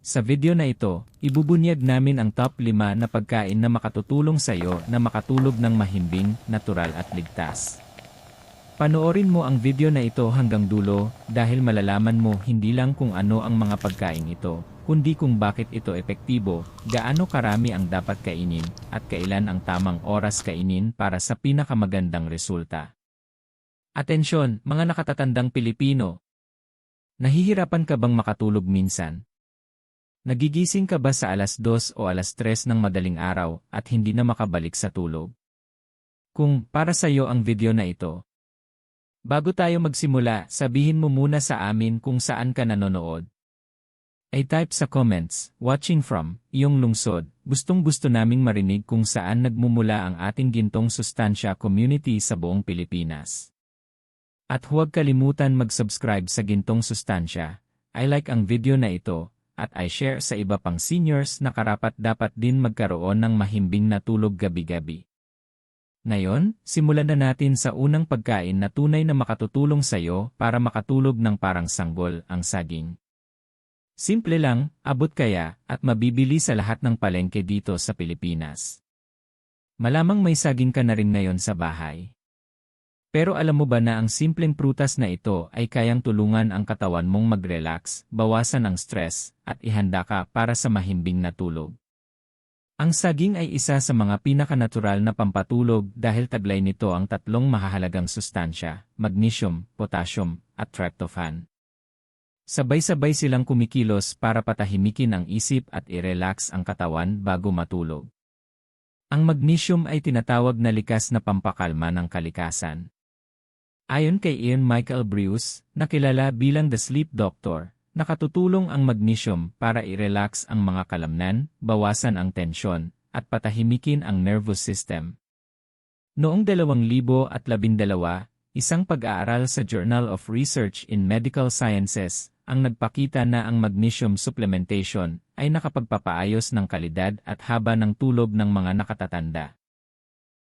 Sa video na ito, ibubunyag namin ang top 5 na pagkain na makatutulong sa iyo na makatulog ng mahimbing, natural at ligtas. Panoorin mo ang video na ito hanggang dulo dahil malalaman mo hindi lang kung ano ang mga pagkain ito, kundi kung bakit ito epektibo, gaano karami ang dapat kainin, at kailan ang tamang oras kainin para sa pinakamagandang resulta. Atensyon, mga nakatatandang Pilipino! Nahihirapan ka bang makatulog minsan? Nagigising ka ba sa alas 2 o alas 3 ng madaling araw at hindi na makabalik sa tulog? Kung para sa iyo ang video na ito. Bago tayo magsimula, sabihin mo muna sa amin kung saan ka nanonood. I-type sa comments, watching from, iyong lungsod. Gustong-gusto naming marinig kung saan nagmumula ang ating Gintong Sustansya community sa buong Pilipinas. At huwag kalimutan mag-subscribe sa Gintong Sustansya. I like ang video na ito, at I-share sa iba pang seniors na karapat-dapat din magkaroon ng mahimbing na tulog gabi-gabi. Ngayon, simulan na natin sa unang pagkain na tunay na makatutulong sa iyo para makatulog ng parang sanggol, ang saging. Simple lang, abot kaya, at mabibili sa lahat ng palengke dito sa Pilipinas. Malamang may saging ka na rin ngayon sa bahay. Pero alam mo ba na ang simpleng prutas na ito ay kayang tulungan ang katawan mong mag-relax, bawasan ang stress, at ihanda ka para sa mahimbing na tulog? Ang saging ay isa sa mga pinakanatural na pampatulog dahil taglay nito ang tatlong mahahalagang sustansya, magnesium, potassium, at tryptophan. Sabay-sabay silang kumikilos para patahimikin ang isip at i-relax ang katawan bago matulog. Ang magnesium ay tinatawag na likas na pampakalma ng kalikasan. Ayon kay Ian Michael Breus, na kilala bilang The Sleep Doctor, nakatutulong ang magnesium para i-relax ang mga kalamnan, bawasan ang tensyon, at patahimikin ang nervous system. Noong 2012, isang pag-aaral sa Journal of Research in Medical Sciences ang nagpakita na ang magnesium supplementation ay nakapagpapaayos ng kalidad at haba ng tulog ng mga nakatatanda.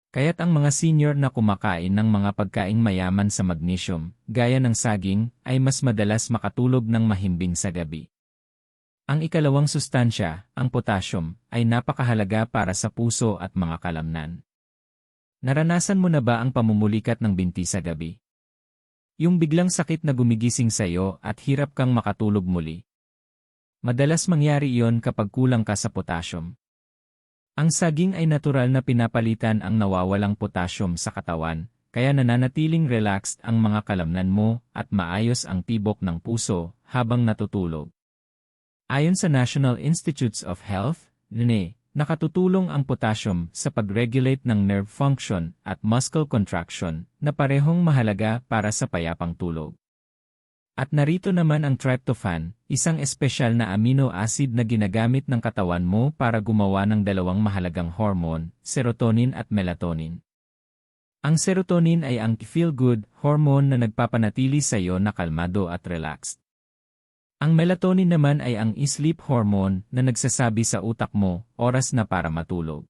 Kaya't ang mga senior na kumakain ng mga pagkaing mayaman sa magnesium, gaya ng saging, ay mas madalas makatulog ng mahimbing sa gabi. Ang ikalawang sustansya, ang potassium, ay napakahalaga para sa puso at mga kalamnan. Naranasan mo na ba ang pamumulikat ng binti sa gabi? Yung biglang sakit na gumigising sa iyo at hirap kang makatulog muli. Madalas mangyari iyon kapag kulang ka sa potassium. Ang saging ay natural na pinapalitan ang nawawalang potassium sa katawan, kaya nananatiling relaxed ang mga kalamnan mo at maayos ang tibok ng puso habang natutulog. Ayon sa National Institutes of Health, NIH, nakatutulong ang potassium sa pag-regulate ng nerve function at muscle contraction na parehong mahalaga para sa payapang tulog. At narito naman ang tryptophan, isang espesyal na amino acid na ginagamit ng katawan mo para gumawa ng dalawang mahalagang hormone, serotonin at melatonin. Ang serotonin ay ang feel-good hormone na nagpapanatili sa iyo na kalmado at relaxed. Ang melatonin naman ay ang sleep hormone na nagsasabi sa utak mo, oras na para matulog.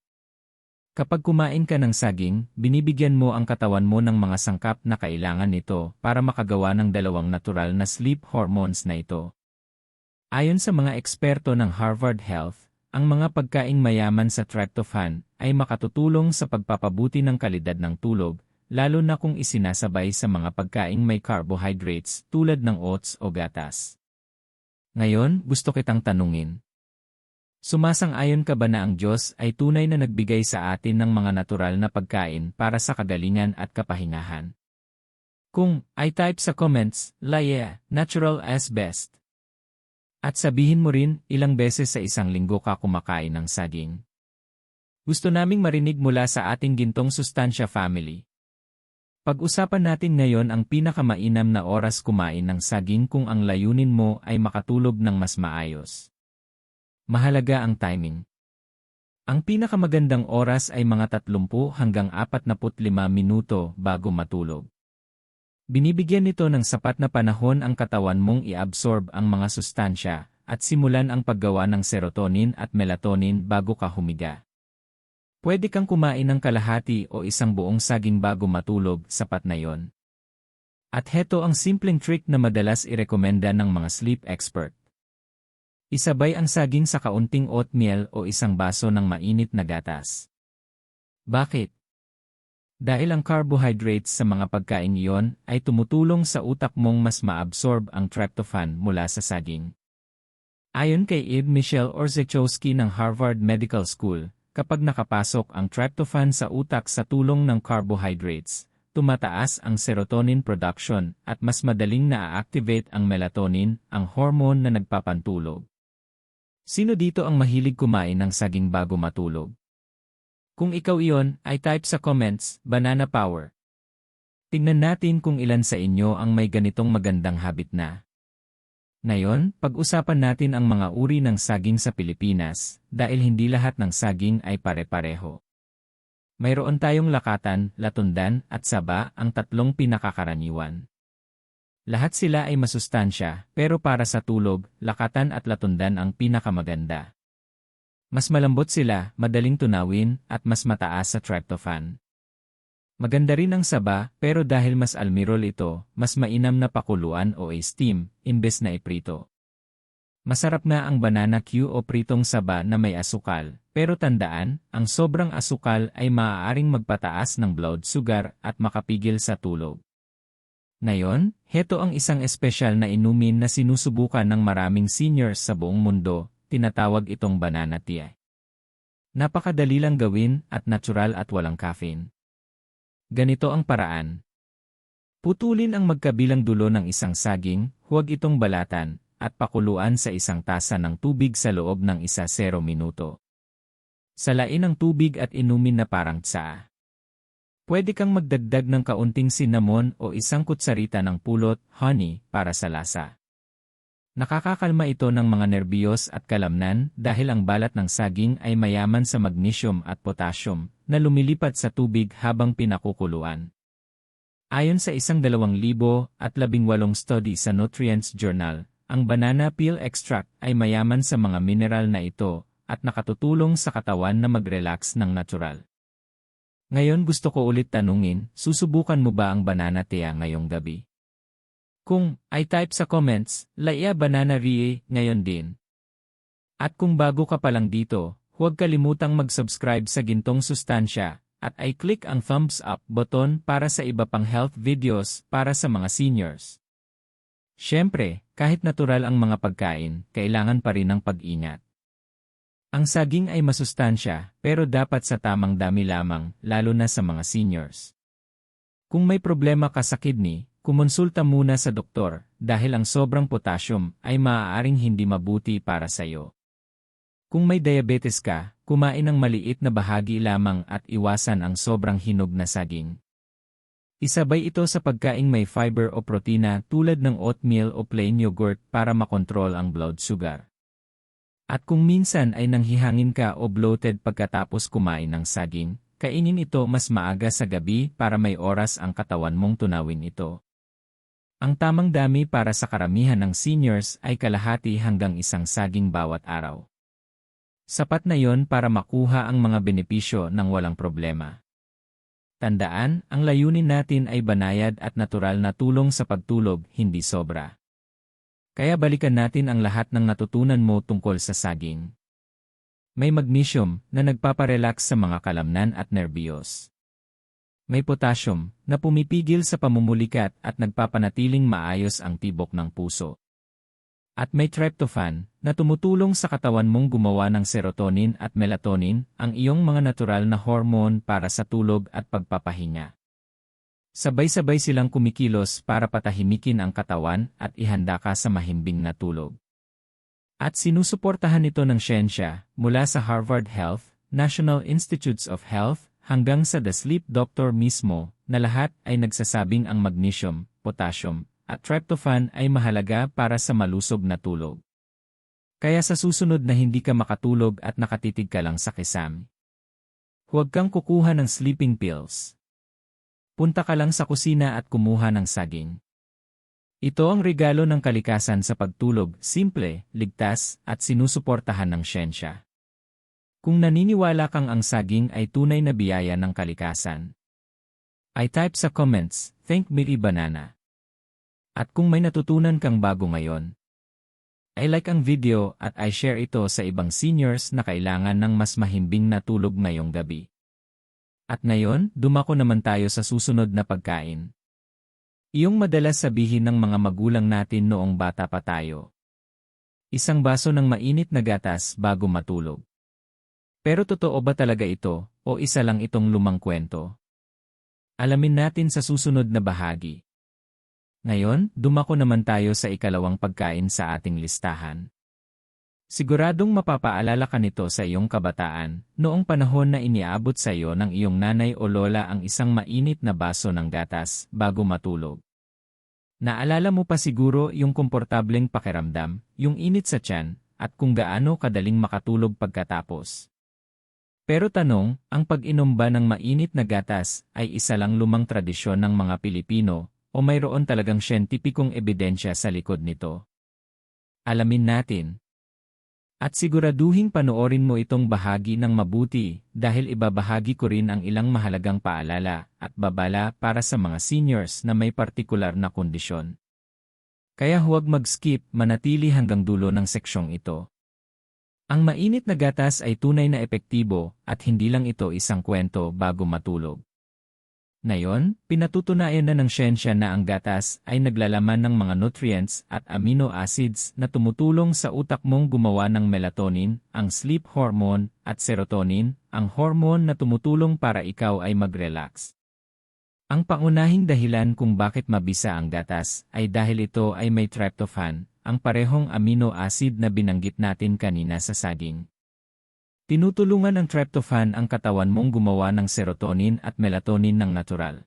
Kapag kumain ka ng saging, binibigyan mo ang katawan mo ng mga sangkap na kailangan nito para makagawa ng dalawang natural na sleep hormones na ito. Ayon sa mga eksperto ng Harvard Health, ang mga pagkaing mayaman sa tryptophan ay makatutulong sa pagpapabuti ng kalidad ng tulog, lalo na kung isinasabay sa mga pagkaing may carbohydrates tulad ng oats o gatas. Ngayon, gusto kitang tanungin. Sumasang-ayon ka ba na ang Diyos ay tunay na nagbigay sa atin ng mga natural na pagkain para sa kagalingan at kapahingahan? Kung I-type sa comments, yeah, natural as best. At sabihin mo rin ilang beses sa isang linggo ka kumakain ng saging. Gusto naming marinig mula sa ating Gintong Sustansya family. Pag-usapan natin ngayon ang pinakamainam na oras kumain ng saging kung ang layunin mo ay makatulog ng mas maayos. Mahalaga ang timing. Ang pinakamagandang oras ay mga 30 hanggang 45 minuto bago matulog. Binibigyan nito ng sapat na panahon ang katawan mong i-absorb ang mga sustansya at simulan ang paggawa ng serotonin at melatonin bago ka humiga. Pwede kang kumain ng kalahati o isang buong saging bago matulog, sapat na yon. At heto ang simpleng trick na madalas irekomenda ng mga sleep expert. Isabay ang saging sa kaunting oatmeal o isang baso ng mainit na gatas. Bakit? Dahil ang carbohydrates sa mga pagkain iyon ay tumutulong sa utak mong mas maabsorb ang tryptophan mula sa saging. Ayon kay Ib Michelle Orzechowski ng Harvard Medical School, kapag nakapasok ang tryptophan sa utak sa tulong ng carbohydrates, tumataas ang serotonin production at mas madaling na-activate ang melatonin, ang hormone na nagpapantulog. Sino dito ang mahilig kumain ng saging bago matulog? Kung ikaw iyon, ay type sa comments, Banana Power. Tingnan natin kung ilan sa inyo ang may ganitong magandang habit na. Ngayon, pag-usapan natin ang mga uri ng saging sa Pilipinas, dahil hindi lahat ng saging ay pare-pareho. Mayroon tayong lakatan, latundan, at saba, ang tatlong pinakakaraniwan. Lahat sila ay masustansya, pero para sa tulog, lakatan at latundan ang pinakamaganda. Mas malambot sila, madaling tunawin, at mas mataas sa tryptophan. Maganda rin ang saba, pero dahil mas almirol ito, mas mainam na pakuluan o i-steam, imbes na iprito. Masarap na ang banana Q o pritong saba na may asukal, pero tandaan, ang sobrang asukal ay maaaring magpataas ng blood sugar at makapigil sa tulog. Ngayon, heto ang isang espesyal na inumin na sinusubukan ng maraming seniors sa buong mundo, tinatawag itong banana tea. Napakadali lang gawin at natural at walang caffeine. Ganito ang paraan. Putulin ang magkabilang dulo ng isang saging, huwag itong balatan, at pakuluan sa isang tasa ng tubig sa loob ng 10 minuto. Salain ang tubig at inumin na parang tsaa. Pwede kang magdagdag ng kaunting cinnamon o isang kutsarita ng pulot, honey, para sa lasa. Nakakakalma ito ng mga nerbiyos at kalamnan dahil ang balat ng saging ay mayaman sa magnesium at potassium na lumilipat sa tubig habang pinakukuluan. Ayon sa isang 2018 study sa Nutrients Journal, ang banana peel extract ay mayaman sa mga mineral na ito at nakatutulong sa katawan na mag-relax ng natural. Ngayon gusto ko ulit tanungin, susubukan mo ba ang banana tea ngayong gabi? Kung ay type sa comments, Laia Banana Rie ngayon din. At kung bago ka pa lang dito, huwag kalimutang mag-subscribe sa Gintong Sustansya at ay click ang thumbs up button para sa iba pang health videos para sa mga seniors. Siyempre, kahit natural ang mga pagkain, kailangan pa rin ng pag-ingat. Ang saging ay masustansya, pero dapat sa tamang dami lamang, lalo na sa mga seniors. Kung may problema ka sa kidney, kumonsulta muna sa doktor, dahil ang sobrang potassium ay maaaring hindi mabuti para sa iyo. Kung may diabetes ka, kumain ng maliit na bahagi lamang at iwasan ang sobrang hinog na saging. Isabay ito sa pagkaing may fiber o protina tulad ng oatmeal o plain yogurt para makontrol ang blood sugar. At kung minsan ay nanghihangin ka o bloated pagkatapos kumain ng saging, kainin ito mas maaga sa gabi para may oras ang katawan mong tunawin ito. Ang tamang dami para sa karamihan ng seniors ay kalahati hanggang 1 saging bawat araw. Sapat na yon para makuha ang mga benepisyo ng walang problema. Tandaan, ang layunin natin ay banayad at natural na tulong sa pagtulog, hindi sobra. Kaya balikan natin ang lahat ng natutunan mo tungkol sa saging. May magnesium na nagpaparelax sa mga kalamnan at nerbiyos. May potassium na pumipigil sa pamumulikat at nagpapanatiling maayos ang tibok ng puso. At may tryptophan na tumutulong sa katawan mong gumawa ng serotonin at melatonin, ang iyong mga natural na hormone para sa tulog at pagpapahinga. Sabay-sabay silang kumikilos para patahimikin ang katawan at ihanda ka sa mahimbing na tulog. At sinusuportahan ito ng siyensya mula sa Harvard Health, National Institutes of Health, hanggang sa The Sleep Doctor mismo na lahat ay nagsasabing ang magnesium, potassium, at tryptophan ay mahalaga para sa malusog na tulog. Kaya sa susunod na hindi ka makatulog at nakatitig ka lang sa kisame, huwag kang kukuha ng sleeping pills. Punta ka lang sa kusina at kumuha ng saging. Ito ang regalo ng kalikasan sa pagtulog, simple, ligtas, at sinusuportahan ng siyensya. Kung naniniwala kang ang saging ay tunay na biyaya ng kalikasan, ay type sa comments, thank me banana. At kung may natutunan kang bago ngayon, I-like ang video at i-share ito sa ibang seniors na kailangan ng mas mahimbing na tulog ngayong gabi. At ngayon, dumako naman tayo sa susunod na pagkain. Iyong madalas sabihin ng mga magulang natin noong bata pa tayo. Isang baso ng mainit na gatas bago matulog. Pero totoo ba talaga ito, o isa lang itong lumang kwento? Alamin natin sa susunod na bahagi. Ngayon, dumako naman tayo sa ikalawang pagkain sa ating listahan. Siguradong mapapaalala ka nito sa iyong kabataan, noong panahon na iniabot sa iyo ng iyong nanay o lola ang isang mainit na baso ng gatas bago matulog. Naalala mo pa siguro yung komportableng pakiramdam, yung init sa tiyan, at kung gaano kadaling makatulog pagkatapos. Pero tanong, ang pag-inom ba ng mainit na gatas ay isa lang lumang tradisyon ng mga Pilipino o mayroon talagang siyentipikong ebidensya sa likod nito? Alamin natin. At siguraduhing panoorin mo itong bahagi ng mabuti dahil ibabahagi ko rin ang ilang mahalagang paalala at babala para sa mga seniors na may partikular na kondisyon. Kaya huwag mag-skip, manatili hanggang dulo ng seksyong ito. Ang mainit na gatas ay tunay na epektibo at hindi lang ito isang kwento bago matulog. Ngayon, pinatutunayan na ng siyensya na ang gatas ay naglalaman ng mga nutrients at amino acids na tumutulong sa utak mong gumawa ng melatonin, ang sleep hormone, at serotonin, ang hormone na tumutulong para ikaw ay mag-relax. Ang pangunahing dahilan kung bakit mabisa ang gatas ay dahil ito ay may tryptophan, ang parehong amino acid na binanggit natin kanina sa saging. Tinutulungan ng tryptophan ang katawan mong gumawa ng serotonin at melatonin ng natural.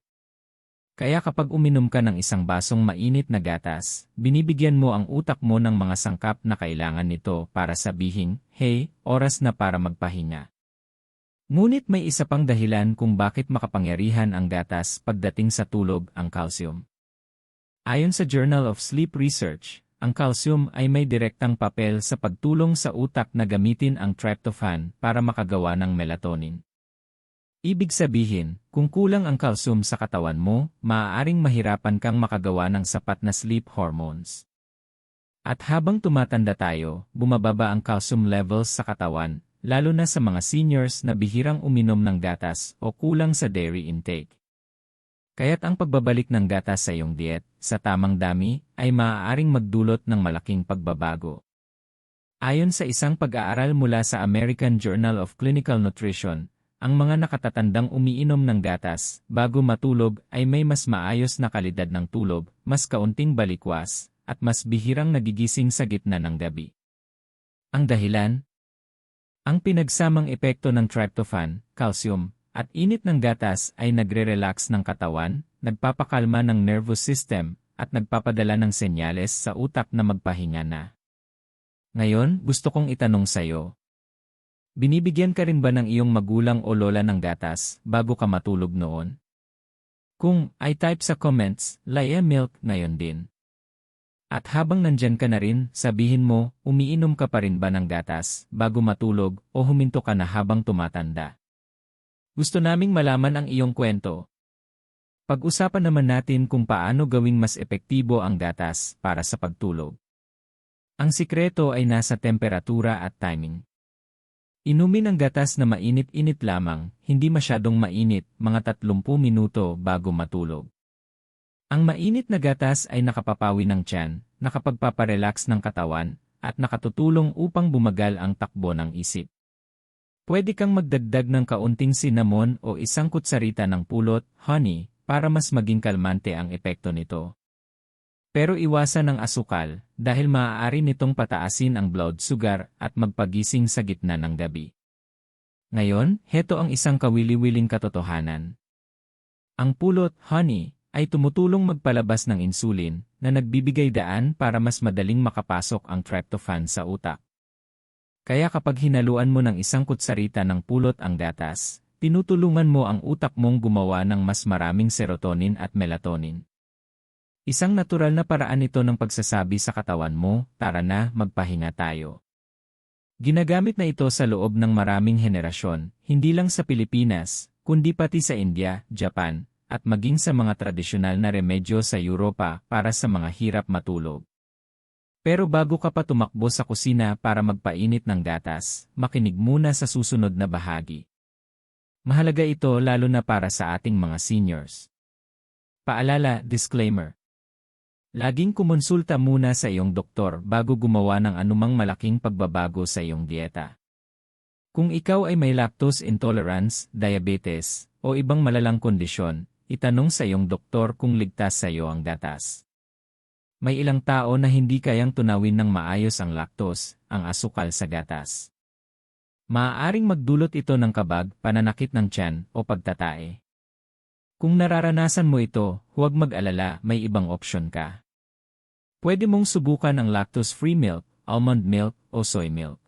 Kaya kapag uminom ka ng isang basong mainit na gatas, binibigyan mo ang utak mo ng mga sangkap na kailangan nito para sabihing, hey, oras na para magpahinga. Ngunit may isa pang dahilan kung bakit makapangyarihan ang gatas pagdating sa tulog, ang calcium. Ayon sa Journal of Sleep Research, ang calcium ay may direktang papel sa pagtulong sa utak na gamitin ang tryptophan para makagawa ng melatonin. Ibig sabihin, kung kulang ang calcium sa katawan mo, maaaring mahirapan kang makagawa ng sapat na sleep hormones. At habang tumatanda tayo, bumababa ang calcium levels sa katawan, lalo na sa mga seniors na bihirang uminom ng gatas o kulang sa dairy intake. Kaya't ang pagbabalik ng gatas sa iyong diet, sa tamang dami, ay maaaring magdulot ng malaking pagbabago. Ayon sa isang pag-aaral mula sa American Journal of Clinical Nutrition, ang mga nakatatandang umiinom ng gatas bago matulog ay may mas maayos na kalidad ng tulog, mas kaunting balikwas, at mas bihirang nagigising sa gitna ng gabi. Ang dahilan? Ang pinagsamang epekto ng tryptophan, calcium, at init ng gatas ay nagre-relax ng katawan, nagpapakalma ng nervous system, at nagpapadala ng senyales sa utak na magpahinga na. Ngayon, gusto kong itanong sa'yo. Binibigyan ka rin ba ng iyong magulang o lola ng gatas bago ka matulog noon? Kung ay type sa comments, Laya Milk ngayon din. At habang nandyan ka na rin, sabihin mo, umiinom ka pa rin ba ng gatas bago matulog o huminto ka na habang tumatanda? Gusto naming malaman ang iyong kwento. Pag-usapan naman natin kung paano gawing mas epektibo ang gatas para sa pagtulog. Ang sikreto ay nasa temperatura at timing. Inumin ang gatas na mainit-init lamang, hindi masyadong mainit, mga 30 minuto bago matulog. Ang mainit na gatas ay nakapapawi ng tiyan, nakapagpaparelax ng katawan, at nakatutulong upang bumagal ang takbo ng isip. Pwede kang magdagdag ng kaunting cinnamon o isang kutsarita ng pulot, honey, para mas maging kalmante ang epekto nito. Pero iwasan ang asukal dahil maaari nitong pataasin ang blood sugar at magpagising sa gitna ng gabi. Ngayon, heto ang isang kawili-wiling katotohanan. Ang pulot, honey, ay tumutulong magpalabas ng insulin na nagbibigay daan para mas madaling makapasok ang tryptophan sa utak. Kaya kapag hinaluan mo ng isang kutsarita ng pulot ang gatas, tinutulungan mo ang utak mong gumawa ng mas maraming serotonin at melatonin. Isang natural na paraan ito ng pagsasabi sa katawan mo, tara na, magpahinga tayo. Ginagamit na ito sa loob ng maraming henerasyon, hindi lang sa Pilipinas, kundi pati sa India, Japan, at maging sa mga tradisyonal na remedyo sa Europa para sa mga hirap matulog. Pero bago ka pa tumakbo sa kusina para magpainit ng gatas, makinig muna sa susunod na bahagi. Mahalaga ito lalo na para sa ating mga seniors. Paalala, disclaimer. Laging kumonsulta muna sa iyong doktor bago gumawa ng anumang malaking pagbabago sa iyong dieta. Kung ikaw ay may lactose intolerance, diabetes, o ibang malalang kondisyon, itanong sa iyong doktor kung ligtas sa iyo ang gatas. May ilang tao na hindi kayang tunawin ng maayos ang lactose, ang asukal sa gatas. Maaaring magdulot ito ng kabag, pananakit ng tiyan, o pagtatae. Kung nararanasan mo ito, huwag mag-alala, may ibang opsyon ka. Pwede mong subukan ang lactose-free milk, almond milk, o soy milk.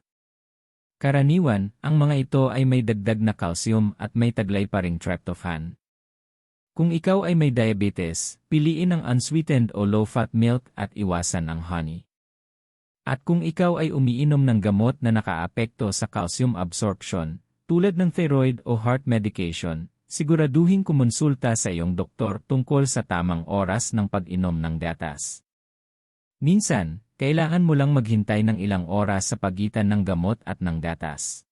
Karaniwan, ang mga ito ay may dagdag na calcium at may taglay pa ring tryptophan. Kung ikaw ay may diabetes, piliin ang unsweetened o low-fat milk at iwasan ang honey. At kung ikaw ay umiinom ng gamot na nakaapekto sa calcium absorption, tulad ng thyroid o heart medication, siguraduhin kumonsulta sa iyong doktor tungkol sa tamang oras ng pag-inom ng gatas. Minsan, kailangan mo lang maghintay ng ilang oras sa pagitan ng gamot at ng gatas.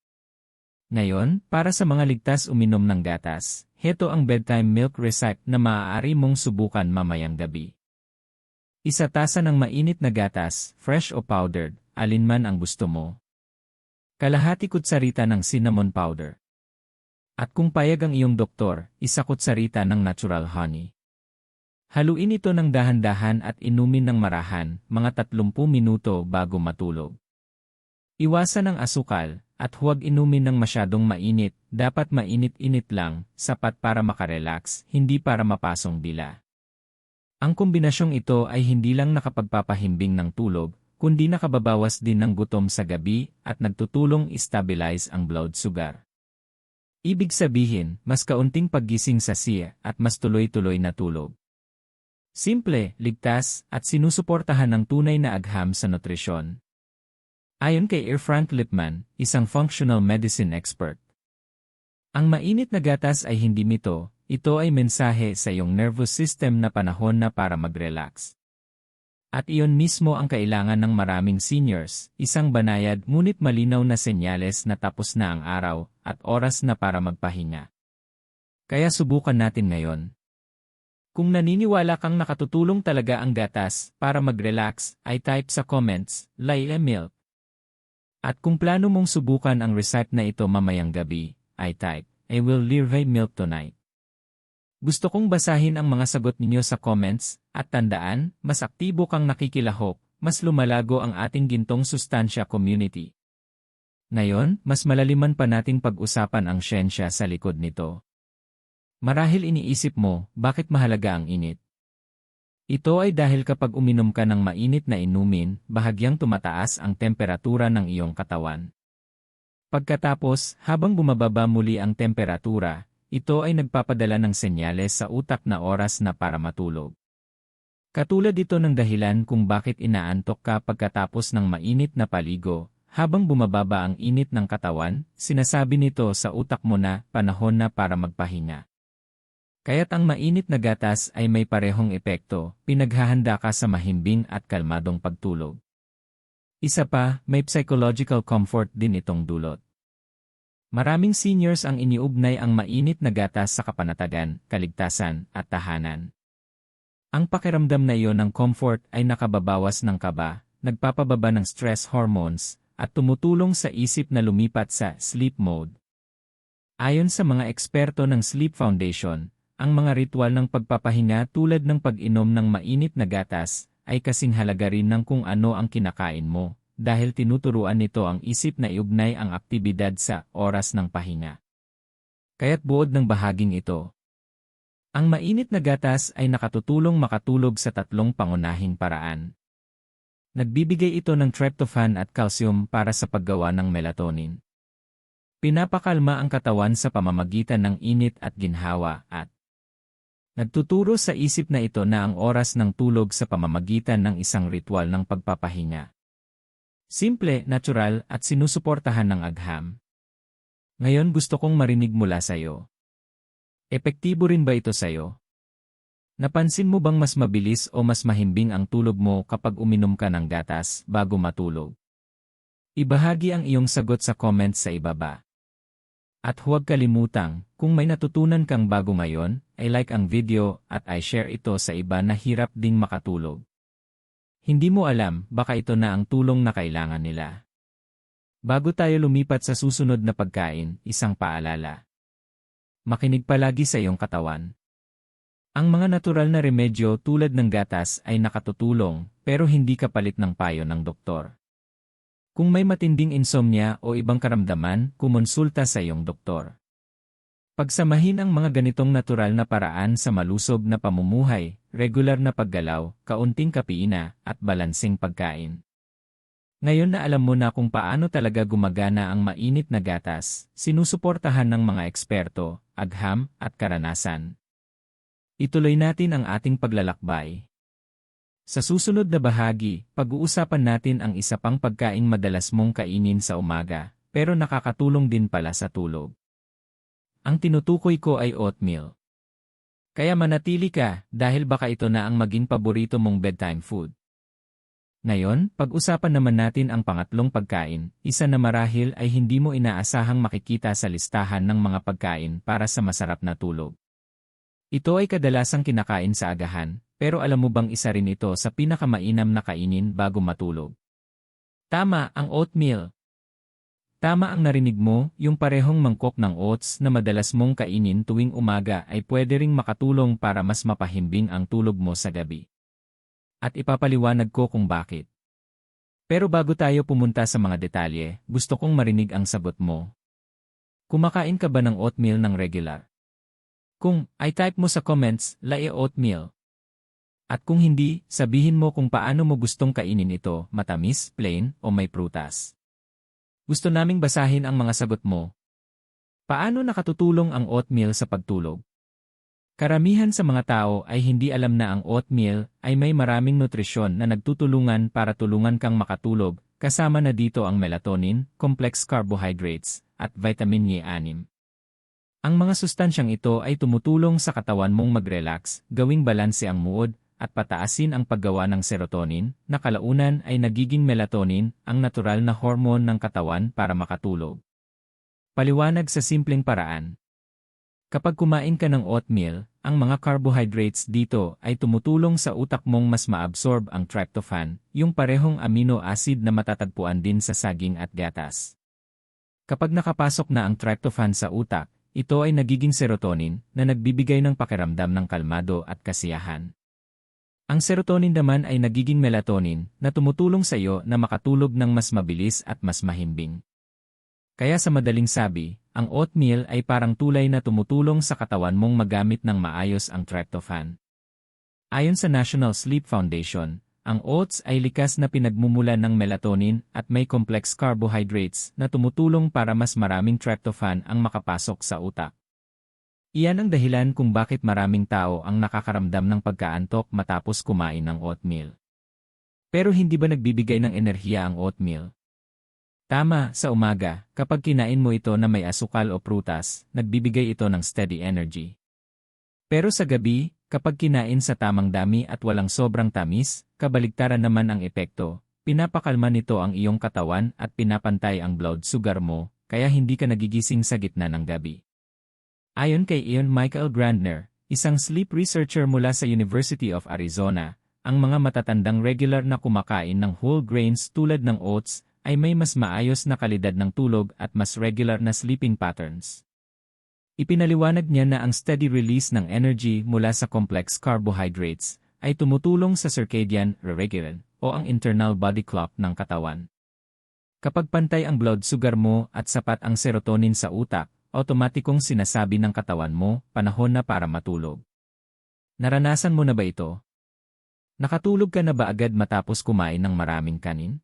Ngayon, para sa mga ligtas uminom ng gatas, heto ang bedtime milk recipe na maaari mong subukan mamayang gabi. Isa tasa ng mainit na gatas, fresh o powdered, alinman ang gusto mo. Kalahati kutsarita ng cinnamon powder. At kung payag ang iyong doktor, isa kutsarita ng natural honey. Haluin ito ng dahan-dahan at inumin ng marahan, mga 30 minuto bago matulog. Iwasan ang asukal, at huwag inumin ng masyadong mainit, dapat mainit-init lang, sapat para makarelax, hindi para mapasong dila. Ang kombinasyong ito ay hindi lang nakapagpapahimbing ng tulog, kundi nakababawas din ng gutom sa gabi at nagtutulong i-stabilize ang blood sugar. Ibig sabihin, mas kaunting paggising sa siya at mas tuloy-tuloy na tulog. Simple, ligtas, at sinusuportahan ng tunay na agham sa nutrisyon. Ayon kay Frank Lipman, isang functional medicine expert. Ang mainit na gatas ay hindi mito, ito ay mensahe sa iyong nervous system na panahon na para mag-relax. At iyon mismo ang kailangan ng maraming seniors, isang banayad ngunit malinaw na senyales na tapos na ang araw at oras na para magpahinga. Kaya subukan natin ngayon. Kung naniniwala kang nakatutulong talaga ang gatas para mag-relax, ay type sa comments, Laila Milk. At kung plano mong subukan ang recipe na ito mamayang gabi, ay type, I will leave milk tonight. Gusto kong basahin ang mga sagot ninyo sa comments, at tandaan, mas aktibo kang nakikilahok, mas lumalago ang ating gintong sustansya community. Ngayon, mas malaliman pa nating pag-usapan ang siyensya sa likod nito. Marahil iniisip mo, bakit mahalaga ang init? Ito ay dahil kapag uminom ka ng mainit na inumin, bahagyang tumataas ang temperatura ng iyong katawan. Pagkatapos, habang bumababa muli ang temperatura, ito ay nagpapadala ng senyales sa utak na oras na para matulog. Katulad ito ng dahilan kung bakit inaantok ka pagkatapos ng mainit na paligo, habang bumababa ang init ng katawan, sinasabi nito sa utak mo na panahon na para magpahinga. Kaya't ang mainit na gatas ay may parehong epekto, pinaghahanda ka sa mahimbing at kalmadong pagtulog. Isa pa, may psychological comfort din itong dulot. Maraming seniors ang iniugnay ang mainit na gatas sa kapanatagan, kaligtasan, at tahanan. Ang pakiramdam na iyon ng comfort ay nakababawas ng kaba, nagpapababa ng stress hormones, at tumutulong sa isip na lumipat sa sleep mode. Ayon sa mga eksperto ng Sleep Foundation, ang mga ritual ng pagpapahinga tulad ng pag-inom ng mainit na gatas ay kasing halaga rin ng kung ano ang kinakain mo, dahil tinuturuan nito ang isip na iugnay ang aktibidad sa oras ng pahinga. Kaya't buod ng bahaging ito. Ang mainit na gatas ay nakatutulong makatulog sa 3 pangunahing paraan. Nagbibigay ito ng tryptophan at calcium para sa paggawa ng melatonin. Pinapakalma ang katawan sa pamamagitan ng init at ginhawa at nagtuturo sa isip na ito na ang oras ng tulog sa pamamagitan ng isang ritual ng pagpapahinga. Simple, natural at sinusuportahan ng agham. Ngayon gusto kong marinig mula sa iyo. Epektibo rin ba ito sa iyo? Napansin mo bang mas mabilis o mas mahimbing ang tulog mo kapag uminom ka ng gatas bago matulog? Ibahagi ang iyong sagot sa comments sa ibaba. At huwag kalimutang, kung may natutunan kang bago ngayon, ay like ang video at i-share ito sa iba na hirap ding makatulog. Hindi mo alam, baka ito na ang tulong na kailangan nila. Bago tayo lumipat sa susunod na pagkain, isang paalala. Makinig palagi sa iyong katawan. Ang mga natural na remedyo tulad ng gatas ay nakatutulong, pero hindi kapalit ng payo ng doktor. Kung may matinding insomnia o ibang karamdaman, kumonsulta sa iyong doktor. Pagsamahin ang mga ganitong natural na paraan sa malusog na pamumuhay, regular na paggalaw, kaunting kapiina, at balansing pagkain. Ngayon na alam mo na kung paano talaga gumagana ang mainit na gatas, sinusuportahan ng mga eksperto, agham, at karanasan. Ituloy natin ang ating paglalakbay. Sa susunod na bahagi, pag-uusapan natin ang isa pang pagkaing madalas mong kainin sa umaga, pero nakakatulong din pala sa tulog. Ang tinutukoy ko ay oatmeal. Kaya manatili ka, dahil baka ito na ang maging paborito mong bedtime food. Ngayon, pag-usapan naman natin ang pangatlong pagkain, isa na marahil ay hindi mo inaasahang makikita sa listahan ng mga pagkain para sa masarap na tulog. Ito ay kadalasang kinakain sa agahan, pero alam mo bang isa rin ito sa pinakamainam na kainin bago matulog? Tama, ang oatmeal. Tama ang narinig mo, yung parehong mangkok ng oats na madalas mong kainin tuwing umaga ay pwede ring makatulong para mas mapahimbing ang tulog mo sa gabi. At ipapaliwanag ko kung bakit. Pero bago tayo pumunta sa mga detalye, gusto kong marinig ang sagot mo. Kumakain ka ba ng oatmeal ng regular? Kung, ay type mo sa comments, lae oatmeal. At kung hindi, sabihin mo kung paano mo gustong kainin ito, matamis, plain, o may prutas. Gusto naming basahin ang mga sagot mo. Paano nakatutulong ang oatmeal sa pagtulog? Karamihan sa mga tao ay hindi alam na ang oatmeal ay may maraming nutrisyon na nagtutulungan para tulungan kang makatulog, kasama na dito ang melatonin, complex carbohydrates, at vitamin E6. Ang mga sustansyang ito ay tumutulong sa katawan mong mag-relax, gawing balanse ang mood, at pataasin ang paggawa ng serotonin, na kalaunan ay nagiging melatonin, ang natural na hormone ng katawan para makatulog. Paliwanag sa simpleng paraan. Kapag kumain ka ng oatmeal, ang mga carbohydrates dito ay tumutulong sa utak mong mas maabsorb ang tryptophan, yung parehong amino acid na matatagpuan din sa saging at gatas. Kapag nakapasok na ang tryptophan sa utak, ito ay nagiging serotonin na nagbibigay ng pakiramdam ng kalmado at kasiyahan. Ang serotonin naman ay nagiging melatonin na tumutulong sa iyo na makatulog ng mas mabilis at mas mahimbing. Kaya sa madaling sabi, ang oatmeal ay parang tulay na tumutulong sa katawan mong magamit ng maayos ang tryptophan. Ayon sa National Sleep Foundation, ang oats ay likas na pinagmumulan ng melatonin at may complex carbohydrates na tumutulong para mas maraming tryptophan ang makapasok sa utak. Iyan ang dahilan kung bakit maraming tao ang nakakaramdam ng pagkaantok matapos kumain ng oatmeal. Pero hindi ba nagbibigay ng enerhiya ang oatmeal? Tama, sa umaga, kapag kinain mo ito na may asukal o prutas, nagbibigay ito ng steady energy. Pero sa gabi, kapag kinain sa tamang dami at walang sobrang tamis, kabaligtaran naman ang epekto, pinapakalma nito ang iyong katawan at pinapantay ang blood sugar mo, kaya hindi ka nagigising sa gitna ng gabi. Ayon kay Ian Michael Grandner, isang sleep researcher mula sa University of Arizona, ang mga matatandang regular na kumakain ng whole grains tulad ng oats ay may mas maayos na kalidad ng tulog at mas regular na sleeping patterns. Ipinaliwanag niya na ang steady release ng energy mula sa complex carbohydrates ay tumutulong sa circadian rhythm o ang internal body clock ng katawan. Kapag pantay ang blood sugar mo at sapat ang serotonin sa utak, automatikong sinasabi ng katawan mo, panahon na para matulog. Naranasan mo na ba ito? Nakatulog ka na ba agad matapos kumain ng maraming kanin?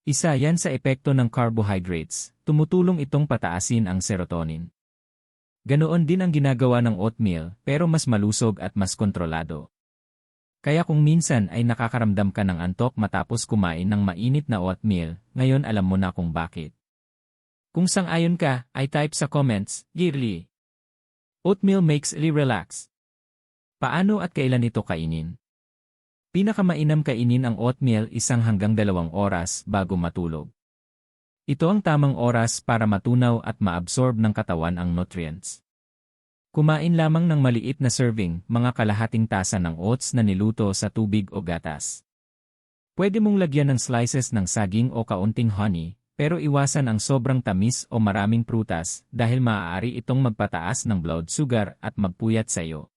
Isa yan sa epekto ng carbohydrates, tumutulong itong pataasin ang serotonin. Ganoon din ang ginagawa ng oatmeal, pero mas malusog at mas kontrolado. Kaya kung minsan ay nakakaramdam ka ng antok matapos kumain ng mainit na oatmeal, ngayon alam mo na kung bakit. Kung sang-ayon ka, ay type sa comments, yearly. Oatmeal makes me relax. Paano at kailan ito kainin? Pinakamainam kainin ang oatmeal 1 hanggang 2 oras bago matulog. Ito ang tamang oras para matunaw at maabsorb ng katawan ang nutrients. Kumain lamang ng maliit na serving, mga kalahating tasa ng oats na niluto sa tubig o gatas. Pwede mong lagyan ng slices ng saging o kaunting honey, pero iwasan ang sobrang tamis o maraming prutas dahil maaari itong magpataas ng blood sugar at magpuyat sa iyo.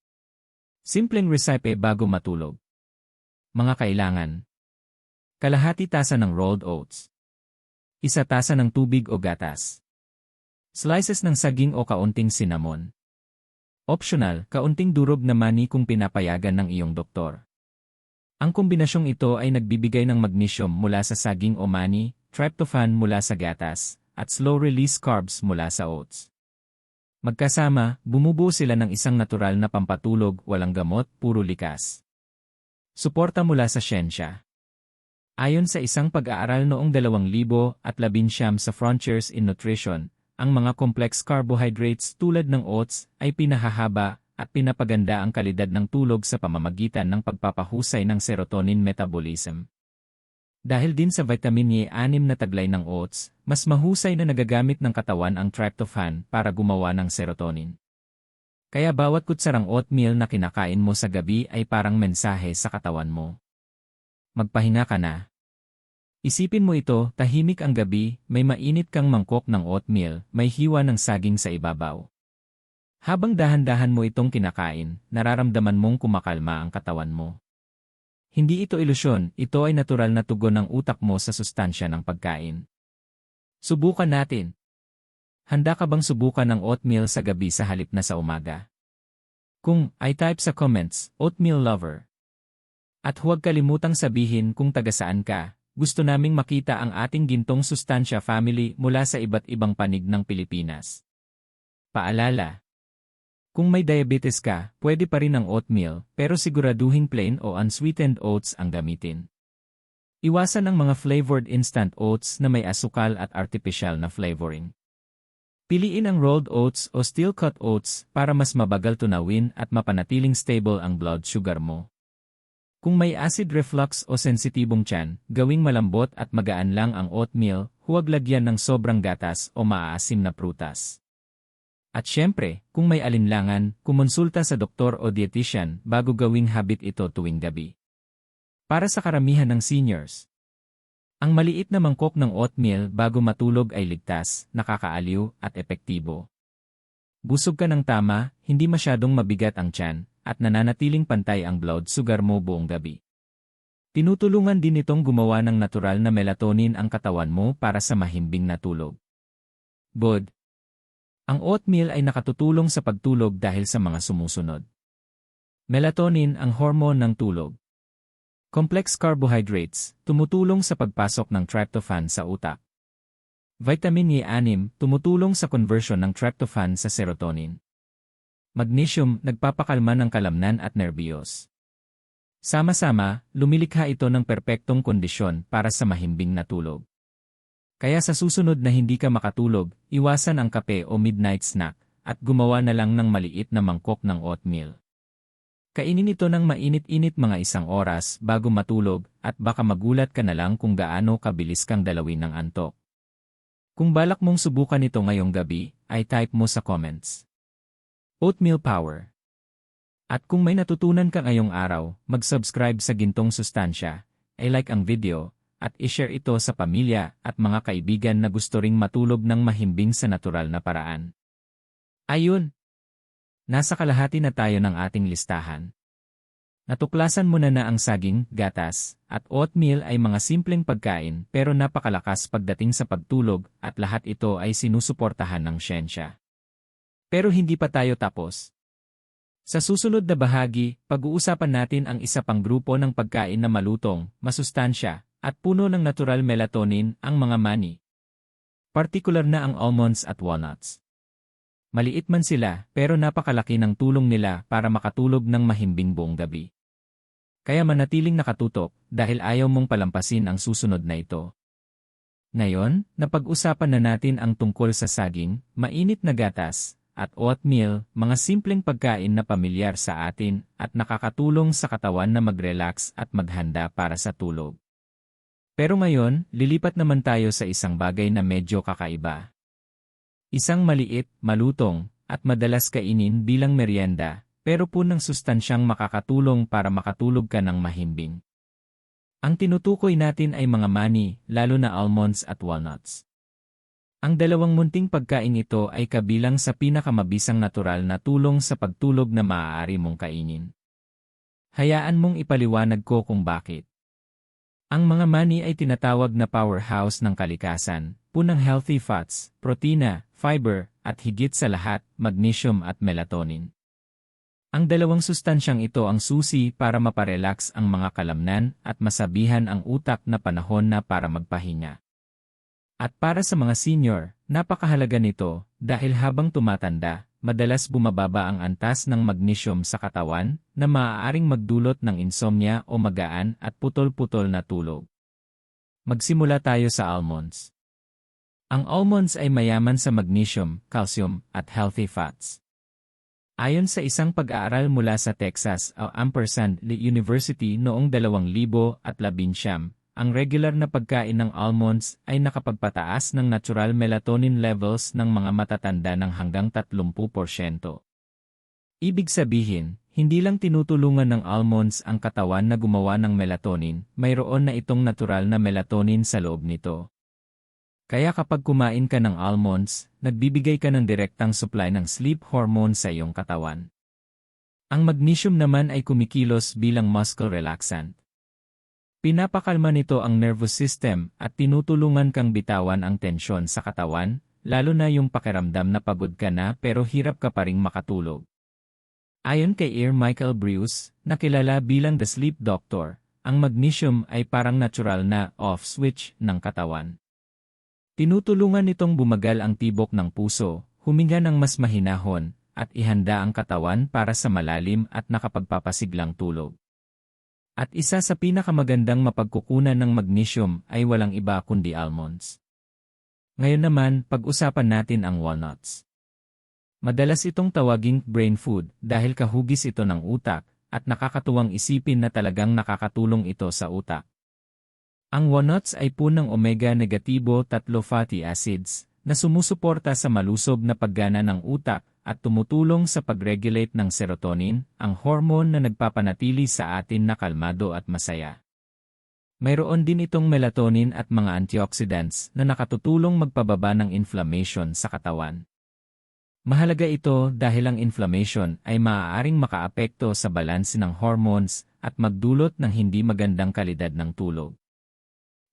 Simpleng recipe bago matulog. Mga kailangan. Kalahati tasa ng rolled oats. 1 tasa ng tubig o gatas. Slices ng saging o kaunting cinnamon. Optional, kaunting durog na mani kung pinapayagan ng iyong doktor. Ang kombinasyong ito ay nagbibigay ng magnesium mula sa saging o mani, tryptophan mula sa gatas, at slow-release carbs mula sa oats. Magkasama, bumubuo sila ng isang natural na pampatulog, walang gamot, puro likas. Suporta mula sa siyensya. Ayon sa isang pag-aaral noong 2019 sa Frontiers in Nutrition, ang mga complex carbohydrates tulad ng oats ay pinahahaba at pinapaganda ang kalidad ng tulog sa pamamagitan ng pagpapahusay ng serotonin metabolism. Dahil din sa vitamin E6 na taglay ng oats, mas mahusay na nagagamit ng katawan ang tryptophan para gumawa ng serotonin. Kaya bawat kutsarang oatmeal na kinakain mo sa gabi ay parang mensahe sa katawan mo. Magpahinga ka na. Isipin mo ito, tahimik ang gabi, may mainit kang mangkok ng oatmeal, may hiwa ng saging sa ibabaw. Habang dahan-dahan mo itong kinakain, nararamdaman mong kumakalma ang katawan mo. Hindi ito ilusyon, ito ay natural na tugon ng utak mo sa sustansya ng pagkain. Subukan natin. Handa ka bang subukan ng oatmeal sa gabi sa halip na sa umaga? Kung ay type sa comments, oatmeal lover. At huwag kalimutang sabihin kung taga saan ka. Gusto naming makita ang ating gintong sustansya family mula sa iba't ibang panig ng Pilipinas. Paalala. Kung may diabetes ka, pwede pa rin ang oatmeal, pero siguraduhin plain o unsweetened oats ang gamitin. Iwasan ang mga flavored instant oats na may asukal at artificial na flavoring. Piliin ang rolled oats o steel-cut oats para mas mabagal tunawin at mapanatiling stable ang blood sugar mo. Kung may acid reflux o sensitibong tiyan, gawing malambot at magaan lang ang oatmeal, huwag lagyan ng sobrang gatas o maaasim na prutas. At syempre, kung may alinlangan, kumonsulta sa doktor o dietitian bago gawing habit ito tuwing gabi. Para sa karamihan ng seniors, ang maliit na mangkok ng oatmeal bago matulog ay ligtas, nakakaaliw at epektibo. Busog ka ng tama, hindi masyadong mabigat ang tiyan, at nananatiling pantay ang blood sugar mo buong gabi. Tinutulungan din itong gumawa ng natural na melatonin ang katawan mo para sa mahimbing na tulog. Bod. Ang oatmeal ay nakatutulong sa pagtulog dahil sa mga sumusunod. Melatonin ang hormone ng tulog. Complex carbohydrates, tumutulong sa pagpasok ng tryptophan sa utak. Vitamin E6, tumutulong sa conversion ng tryptophan sa serotonin. Magnesium, nagpapakalma ng kalamnan at nerbiyos. Sama-sama, lumilikha ito ng perpektong kondisyon para sa mahimbing na tulog. Kaya sa susunod na hindi ka makatulog, iwasan ang kape o midnight snack, at gumawa na lang ng maliit na mangkok ng oatmeal. Kainin ito ng mainit-init mga 1 oras bago matulog at baka magulat ka na lang kung gaano kabilis kang dalawin ng antok. Kung balak mong subukan ito ngayong gabi, ay type mo sa comments. Oatmeal Power. At kung may natutunan ka ngayong araw, mag-subscribe sa Gintong Sustansya, i-like ang video, at i-share ito sa pamilya at mga kaibigan na gusto ring matulog ng mahimbing sa natural na paraan. Ayun! Nasa kalahati na tayo ng ating listahan. Natuklasan mo na ang saging, gatas, at oatmeal ay mga simpleng pagkain pero napakalakas pagdating sa pagtulog at lahat ito ay sinusuportahan ng siyensya. Pero hindi pa tayo tapos. Sa susunod na bahagi, pag-uusapan natin ang isa pang grupo ng pagkain na malutong, masustansya, at puno ng natural melatonin, ang mga mani. Partikular na ang almonds at walnuts. Maliit man sila, pero napakalaki ng tulong nila para makatulog ng mahimbing buong gabi. Kaya manatiling nakatutok dahil ayaw mong palampasin ang susunod na ito. Ngayon, napag-usapan na natin ang tungkol sa saging, mainit na gatas, at oatmeal, mga simpleng pagkain na pamilyar sa atin at nakakatulong sa katawan na mag-relax at maghanda para sa tulog. Pero ngayon, lilipat naman tayo sa isang bagay na medyo kakaiba. Isang maliit, malutong, at madalas kainin bilang merienda, pero punang sustansyang makakatulong para makatulog ka ng mahimbing. Ang tinutukoy natin ay mga mani, lalo na almonds at walnuts. Ang dalawang munting pagkain ito ay kabilang sa pinakamabisang natural na tulong sa pagtulog na maaari mong kainin. Hayaan mong ipaliwanag ko kung bakit. Ang mga mani ay tinatawag na powerhouse ng kalikasan, punang healthy fats, protina, fiber, at higit sa lahat, magnesium at melatonin. Ang dalawang sustansyang ito ang susi para maparelax ang mga kalamnan at masabihan ang utak na panahon na para magpahinga. At para sa mga senior, napakahalaga nito dahil habang tumatanda, madalas bumababa ang antas ng magnesium sa katawan na maaaring magdulot ng insomnia o magaan at putol-putol na tulog. Magsimula tayo sa almonds. Ang almonds ay mayaman sa magnesium, calcium, at healthy fats. Ayon sa isang pag-aaral mula sa Texas University noong 2019, ang regular na pagkain ng almonds ay nakapagpataas ng natural melatonin levels ng mga matatanda ng hanggang 30%. Ibig sabihin, hindi lang tinutulungan ng almonds ang katawan na gumawa ng melatonin, mayroon na itong natural na melatonin sa loob nito. Kaya kapag kumain ka ng almonds, nagbibigay ka ng direktang supply ng sleep hormone sa iyong katawan. Ang magnesium naman ay kumikilos bilang muscle relaxant. Pinapakalma nito ang nervous system at tinutulungan kang bitawan ang tensyon sa katawan, lalo na yung pakiramdam na pagod ka na pero hirap ka pa ring makatulog. Ayon kay Michael Breus, na kilala bilang The Sleep Doctor, ang magnesium ay parang natural na off switch ng katawan. Tinutulungan nitong bumagal ang tibok ng puso, huminga ng mas mahinahon, at ihanda ang katawan para sa malalim at nakapagpapasiglang tulog. At isa sa pinakamagandang mapagkukunan ng magnesium ay walang iba kundi almonds. Ngayon naman, pag-usapan natin ang walnuts. Madalas itong tawaging brain food dahil kahugis ito ng utak at nakakatuwang isipin na talagang nakakatulong ito sa utak. Ang walnuts ay punang omega-3 fatty acids na sumusuporta sa malusob na paggana ng utak at tumutulong sa pag-regulate ng serotonin, ang hormone na nagpapanatili sa atin na kalmado at masaya. Mayroon din itong melatonin at mga antioxidants na nakatutulong magpababa ng inflammation sa katawan. Mahalaga ito dahil ang inflammation ay maaaring makaapekto sa balanse ng hormones at magdulot ng hindi magandang kalidad ng tulog.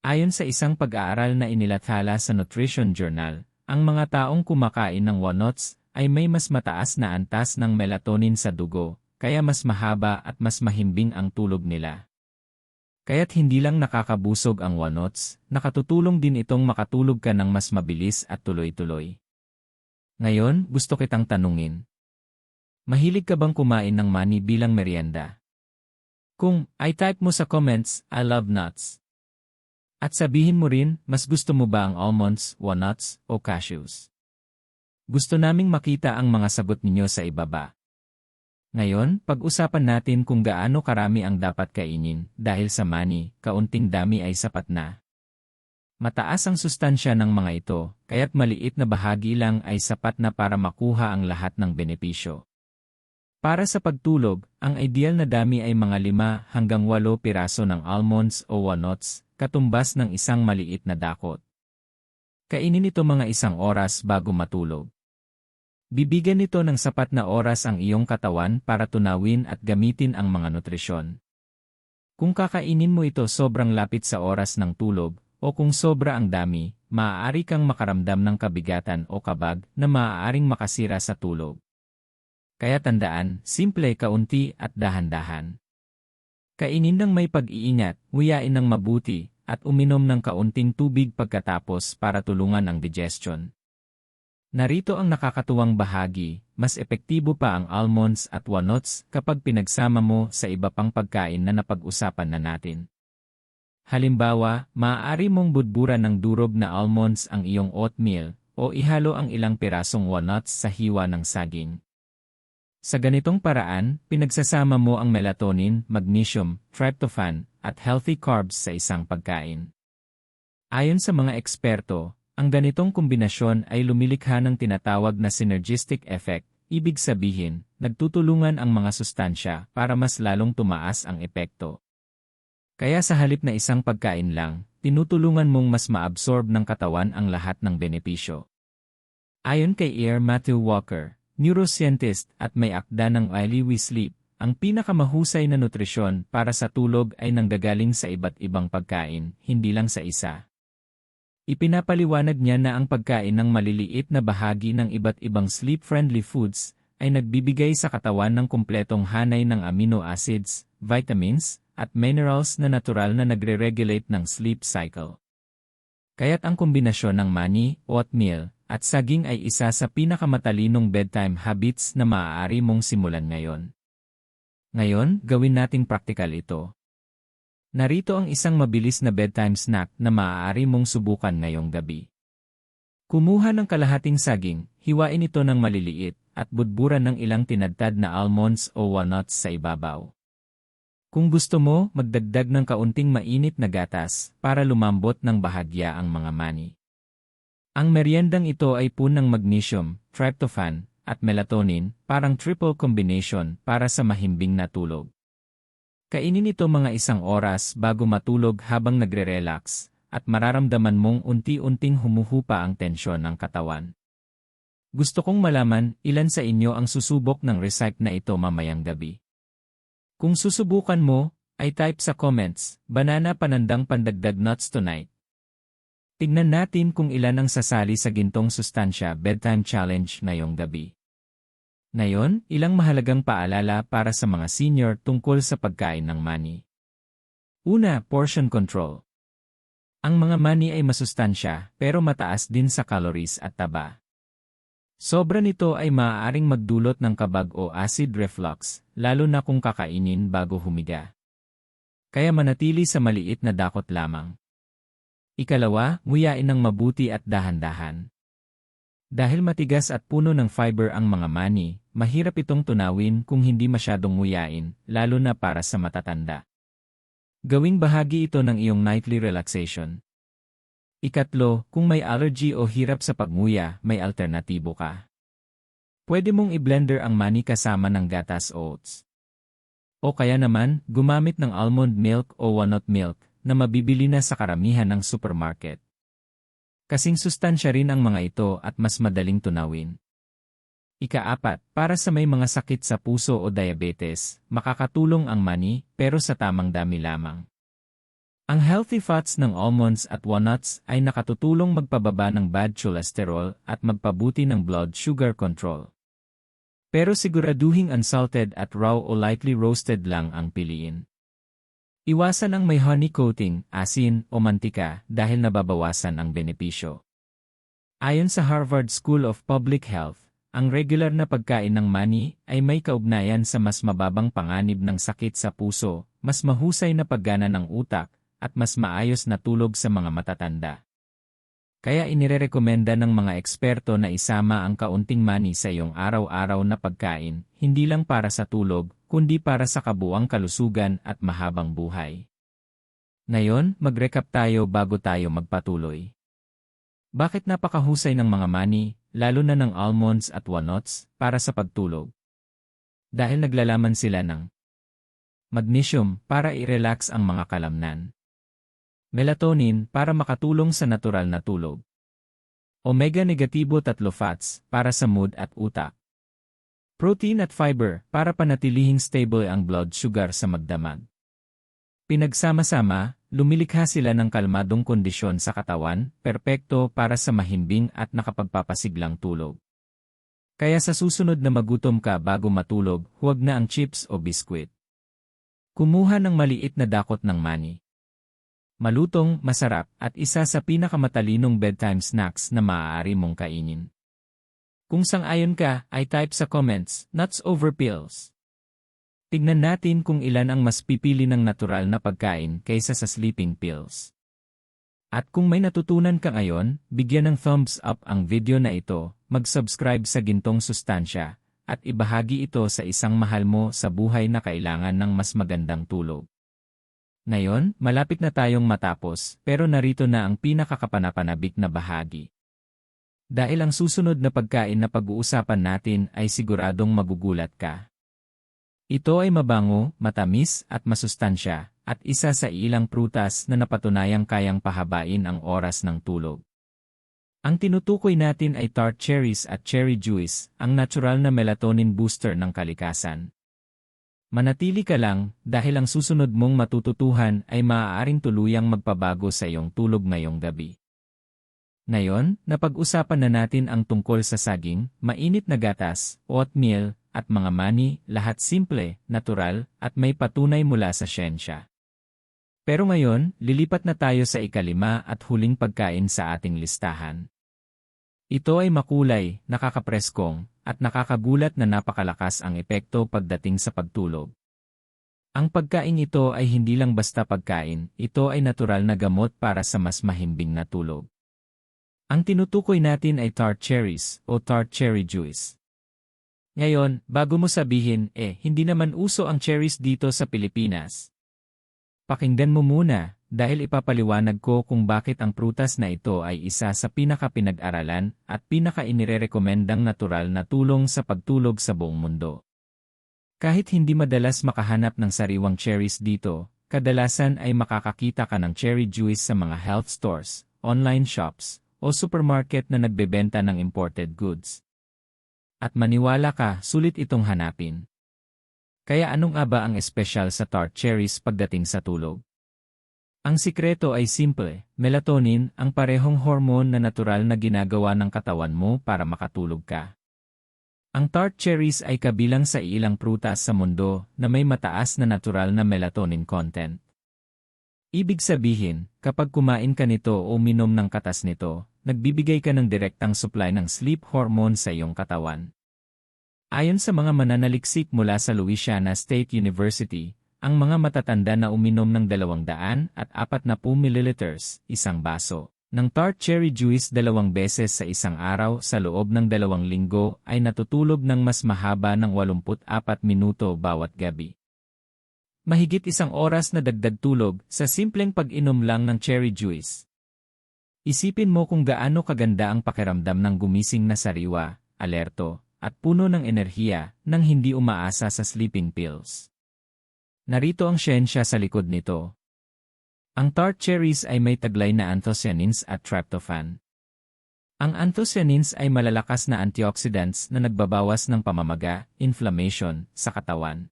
Ayon sa isang pag-aaral na inilathala sa Nutrition Journal, ang mga taong kumakain ng walnuts ay may mas mataas na antas ng melatonin sa dugo, kaya mas mahaba at mas mahimbing ang tulog nila. Kaya't hindi lang nakakabusog ang walnuts, nakatutulong din itong makatulog ka ng mas mabilis at tuloy-tuloy. Ngayon, gusto kitang tanungin. Mahilig ka bang kumain ng mani bilang merienda? Kung i-type mo sa comments, I love nuts. At sabihin mo rin, mas gusto mo ba ang almonds, walnuts, o cashews? Gusto naming makita ang mga sagot ninyo sa ibaba. Ngayon, pag-usapan natin kung gaano karami ang dapat kainin dahil sa mani, kaunting dami ay sapat na. Mataas ang sustansya ng mga ito, kaya't maliit na bahagi lang ay sapat na para makuha ang lahat ng benepisyo. Para sa pagtulog, ang ideal na dami ay mga 5 hanggang 8 piraso ng almonds o walnuts, katumbas ng isang maliit na dakot. Kainin ito mga 1 oras bago matulog. Bibigyan nito ng sapat na oras ang iyong katawan para tunawin at gamitin ang mga nutrisyon. Kung kakainin mo ito sobrang lapit sa oras ng tulog, o kung sobra ang dami, maaari kang makaramdam ng kabigatan o kabag na maaaring makasira sa tulog. Kaya tandaan, simple, kaunti at dahan-dahan. Kainin ng may pag-iingat, nguyain ng mabuti, at uminom ng kaunting tubig pagkatapos para tulungan ang digestion. Narito ang nakakatuwang bahagi, mas epektibo pa ang almonds at walnuts kapag pinagsama mo sa iba pang pagkain na napag-usapan na natin. Halimbawa, maaari mong budburan ng durog na almonds ang iyong oatmeal, o ihalo ang ilang pirasong walnuts sa hiwa ng saging. Sa ganitong paraan, pinagsasama mo ang melatonin, magnesium, tryptophan, at healthy carbs sa isang pagkain. Ayon sa mga eksperto, ang ganitong kombinasyon ay lumilikha ng tinatawag na synergistic effect, ibig sabihin, nagtutulungan ang mga sustansya para mas lalong tumaas ang epekto. Kaya sa halip na isang pagkain lang, tinutulungan mong mas maabsorb ng katawan ang lahat ng benepisyo. Ayon kay E. Matthew Walker, neuroscientist at may akda ng Early We Sleep, ang pinakamahusay na nutrisyon para sa tulog ay nanggagaling sa iba't ibang pagkain, hindi lang sa isa. Ipinapaliwanag niya na ang pagkain ng maliliit na bahagi ng iba't ibang sleep-friendly foods ay nagbibigay sa katawan ng kumpletong hanay ng amino acids, vitamins, at minerals na natural na nagre-regulate ng sleep cycle. Kaya't ang kombinasyon ng mani, oatmeal, at saging ay isa sa pinakamatalinong bedtime habits na maaari mong simulan ngayon. Ngayon, gawin nating praktikal ito. Narito ang isang mabilis na bedtime snack na maaari mong subukan ngayong gabi. Kumuha ng kalahating saging, hiwain ito ng maliliit, at budburan ng ilang tinadtad na almonds o walnuts sa ibabaw. Kung gusto mo, magdagdag ng kaunting mainit na gatas para lumambot ng bahagya ang mga mani. Ang meryendang ito ay punong magnesium, tryptophan, at melatonin, parang triple combination para sa mahimbing na tulog. Kainin ito mga 1 oras bago matulog habang nagre-relax, at mararamdaman mong unti-unting humuhupa ang tensyon ng katawan. Gusto kong malaman, ilan sa inyo ang susubok ng recipe na ito mamayang gabi? Kung susubukan mo, ay type sa comments, banana panandang pandagdag nuts tonight. Tignan natin kung ilan ang sasali sa gintong sustansya bedtime challenge ngayong gabi. Ngayon, ilang mahalagang paalala para sa mga senior tungkol sa pagkain ng mani. Una, portion control. Ang mga mani ay masustansya pero mataas din sa calories at taba. Sobra nito ay maaaring magdulot ng kabag o acid reflux, lalo na kung kakainin bago humiga. Kaya manatili sa maliit na dakot lamang. Ikalawa, nguyain ng mabuti at dahan-dahan. Dahil matigas at puno ng fiber ang mga mani, mahirap itong tunawin kung hindi masyadong nguyain, lalo na para sa matatanda. Gawing bahagi ito ng iyong nightly relaxation. Ikatlo, kung may allergy o hirap sa pagnguya, may alternatibo ka. Pwede mong i-blender ang mani kasama ng gatas oats. O kaya naman, gumamit ng almond milk o walnut milk na mabibili na sa karamihan ng supermarket. Kasing sustansya rin ang mga ito at mas madaling tunawin. Ika-4, para sa may mga sakit sa puso o diabetes, makakatulong ang mani pero sa tamang dami lamang. Ang healthy fats ng almonds at walnuts ay nakatutulong magpababa ng bad cholesterol at magpabuti ng blood sugar control. Pero siguraduhing unsalted at raw o lightly roasted lang ang piliin. Iwasan ang may honey coating, asin o mantika dahil nababawasan ang benepisyo. Ayon sa Harvard School of Public Health, ang regular na pagkain ng mani ay may kaugnayan sa mas mababang panganib ng sakit sa puso, mas mahusay na paggana ng utak, at mas maayos na tulog sa mga matatanda. Kaya inirerekomenda ng mga eksperto na isama ang kaunting mani sa iyong araw-araw na pagkain, hindi lang para sa tulog, kundi para sa kabuuang kalusugan at mahabang buhay. Ngayon, mag-recap tayo bago tayo magpatuloy. Bakit napakahusay ng mga mani, lalo na ng almonds at walnuts, para sa pagtulog? Dahil naglalaman sila ng magnesium para i-relax ang mga kalamnan. Melatonin para makatulong sa natural na tulog. Omega-3 fats para sa mood at utak. Protein at fiber para panatilihing stable ang blood sugar sa magdamag. Pinagsama-sama, lumilikha sila ng kalmadong kondisyon sa katawan, perpekto para sa mahimbing at nakapagpapasiglang tulog. Kaya sa susunod na magutom ka bago matulog, huwag na ang chips o biskwit. Kumuha ng maliit na dakot ng mani. Malutong, masarap, at isa sa pinakamatalinong bedtime snacks na maaari mong kainin. Kung sang-ayon ka, ay type sa comments, nuts over pills. Tignan natin kung ilan ang mas pipili ng natural na pagkain kaysa sa sleeping pills. At kung may natutunan ka ngayon, bigyan ng thumbs up ang video na ito, mag-subscribe sa Gintong Sustansya, at ibahagi ito sa isang mahal mo sa buhay na kailangan ng mas magandang tulog. Ngayon, malapit na tayong matapos, pero narito na ang pinakakapanapanabik na bahagi. Dahil ang susunod na pagkain na pag-uusapan natin ay siguradong magugulat ka. Ito ay mabango, matamis at masustansya, at isa sa ilang prutas na napatunayang kayang pahabain ang oras ng tulog. Ang tinutukoy natin ay tart cherries at cherry juice, ang natural na melatonin booster ng kalikasan. Manatili ka lang dahil ang susunod mong matututuhan ay maaaring tuluyang magpabago sa iyong tulog ngayong gabi. Ngayon, napag-usapan na natin ang tungkol sa saging, mainit na gatas, oatmeal, at mga mani, lahat simple, natural, at may patunay mula sa siyensya. Pero ngayon, lilipat na tayo sa ikalima at huling pagkain sa ating listahan. Ito ay makulay, nakakapreskong, at nakakagulat na napakalakas ang epekto pagdating sa pagtulog. Ang pagkain ito ay hindi lang basta pagkain, ito ay natural na gamot para sa mas mahimbing na tulog. Ang tinutukoy natin ay tart cherries o tart cherry juice. Ngayon, bago mo sabihin, hindi naman uso ang cherries dito sa Pilipinas. Pakinggan mo muna, dahil ipapaliwanag ko kung bakit ang prutas na ito ay isa sa pinaka-pinag-aralan at pinaka-inirerekomendang natural na tulong sa pagtulog sa buong mundo. Kahit hindi madalas makahanap ng sariwang cherries dito, kadalasan ay makakakita ka ng cherry juice sa mga health stores, online shops, o supermarket na nagbebenta ng imported goods. At maniwala ka, sulit itong hanapin. Kaya anong nga ba ang espesyal sa tart cherries pagdating sa tulog? Ang sikreto ay simple, melatonin, ang parehong hormone na natural na ginagawa ng katawan mo para makatulog ka. Ang tart cherries ay kabilang sa ilang prutas sa mundo na may mataas na natural na melatonin content. Ibig sabihin, kapag kumain ka nito o minom ng katas nito, nagbibigay ka ng direktang supply ng sleep hormone sa iyong katawan. Ayon sa mga mananaliksik mula sa Louisiana State University, ang mga matatanda na uminom ng 240 ml, isang baso, ng tart cherry juice 2 beses sa isang araw sa loob ng 2 linggo ay natutulog ng mas mahaba ng 84 minuto bawat gabi. Mahigit 1 oras na dagdag tulog sa simpleng pag-inom lang ng cherry juice. Isipin mo kung gaano kaganda ang pakiramdam ng gumising na sariwa, alerto, at puno ng enerhiya nang hindi umaasa sa sleeping pills. Narito ang siyensya sa likod nito. Ang tart cherries ay may taglay na anthocyanins at tryptophan. Ang anthocyanins ay malalakas na antioxidants na nagbabawas ng pamamaga, inflammation, sa katawan.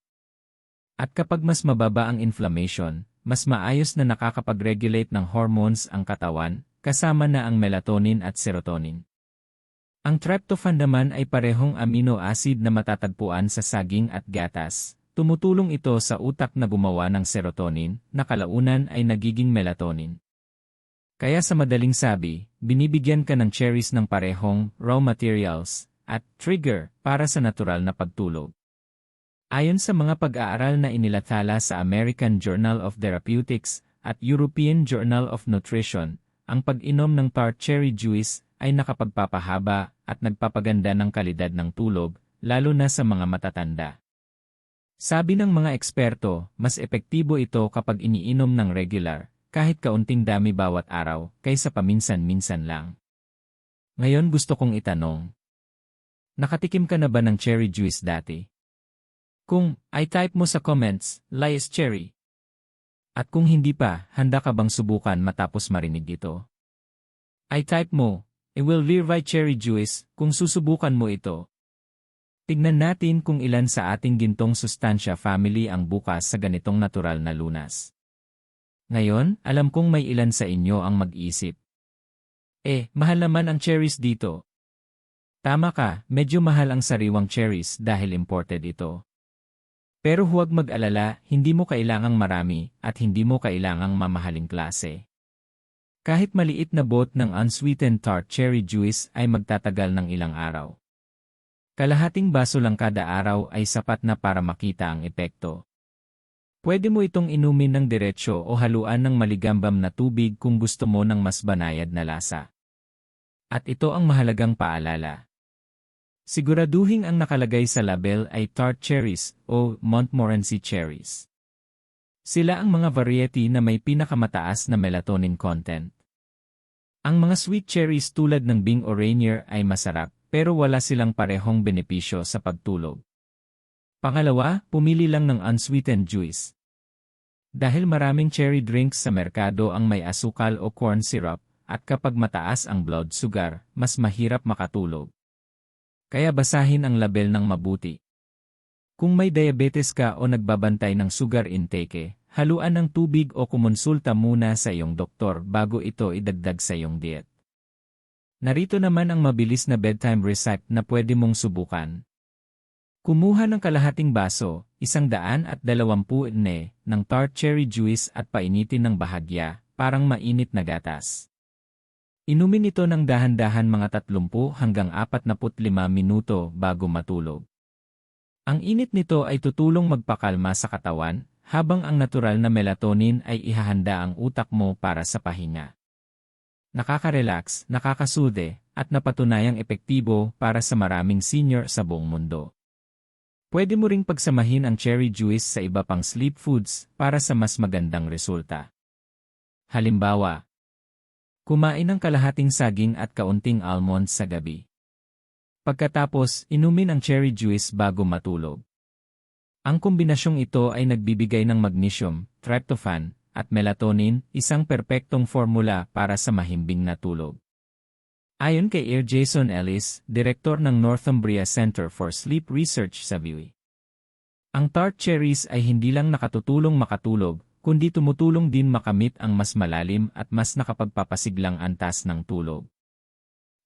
At kapag mas mababa ang inflammation, mas maayos na nakakapag-regulate ng hormones ang katawan, kasama na ang melatonin at serotonin. Ang tryptophan naman ay parehong amino acid na matatagpuan sa saging at gatas. Tumutulong ito sa utak na gumawa ng serotonin, na kalaunan ay nagiging melatonin. Kaya sa madaling sabi, binibigyan ka ng cherries ng parehong raw materials at trigger para sa natural na pagtulog. Ayon sa mga pag-aaral na inilathala sa American Journal of Therapeutics at European Journal of Nutrition, ang pag-inom ng tart cherry juice ay nakapagpapahaba at nagpapaganda ng kalidad ng tulog, lalo na sa mga matatanda. Sabi ng mga eksperto, mas epektibo ito kapag iniinom ng regular, kahit kaunting dami bawat araw, kaysa paminsan-minsan lang. Ngayon gusto kong itanong, nakatikim ka na ba ng cherry juice dati? Kung i-type mo sa comments, Lies Cherry. At kung hindi pa, handa ka bang subukan matapos marinig ito? I-type mo, I will rewrite cherry juice, kung susubukan mo ito. Tignan natin kung ilan sa ating Gintong Sustansya family ang bukas sa ganitong natural na lunas. Ngayon, alam kong may ilan sa inyo ang mag-isip. Mahal naman ang cherries dito. Tama ka, medyo mahal ang sariwang cherries dahil imported ito. Pero huwag mag-alala, hindi mo kailangang marami at hindi mo kailangang mamahaling klase. Kahit maliit na bot ng unsweetened tart cherry juice ay magtatagal ng ilang araw. Kalahating baso lang kada araw ay sapat na para makita ang epekto. Pwede mo itong inumin ng diretsyo o haluan ng maligambam na tubig kung gusto mo ng mas banayad na lasa. At ito ang mahalagang paalala. Siguraduhin ang nakalagay sa label ay tart cherries o Montmorency cherries. Sila ang mga variety na may pinakamataas na melatonin content. Ang mga sweet cherries tulad ng Bing o Rainier ay masarap pero wala silang parehong benepisyo sa pagtulog. Pangalawa, pumili lang ng unsweetened juice. Dahil maraming cherry drinks sa merkado ang may asukal o corn syrup, at kapag mataas ang blood sugar, mas mahirap makatulog. Kaya basahin ang label ng mabuti. Kung may diabetes ka o nagbabantay ng sugar intake, haluan ng tubig o kumonsulta muna sa iyong doktor bago ito idagdag sa iyong diet. Narito naman ang mabilis na bedtime recipe na pwede mong subukan. Kumuha ng kalahating baso, 120 ng tart cherry juice at painitin ng bahagya, parang mainit na gatas. Inumin ito ng dahan-dahan mga 30 hanggang 45 minuto bago matulog. Ang init nito ay tutulong magpakalma sa katawan, habang ang natural na melatonin ay ihahanda ang utak mo para sa pahinga. Nakaka-relax, nakakasude, at napatunayang epektibo para sa maraming senior sa buong mundo. Pwede mo ring pagsamahin ang cherry juice sa iba pang sleep foods para sa mas magandang resulta. Halimbawa, kumain ng kalahating saging at kaunting almonds sa gabi. Pagkatapos, inumin ang cherry juice bago matulog. Ang kombinasyong ito ay nagbibigay ng magnesium, tryptophan, at melatonin, isang perpektong formula para sa mahimbing na tulog. Ayon kay Ear Jason Ellis, direktor ng Northumbria Center for Sleep Research sa VUI, ang tart cherries ay hindi lang nakatutulong makatulog, kundi tumutulong din makamit ang mas malalim at mas nakapagpapasiglang antas ng tulog.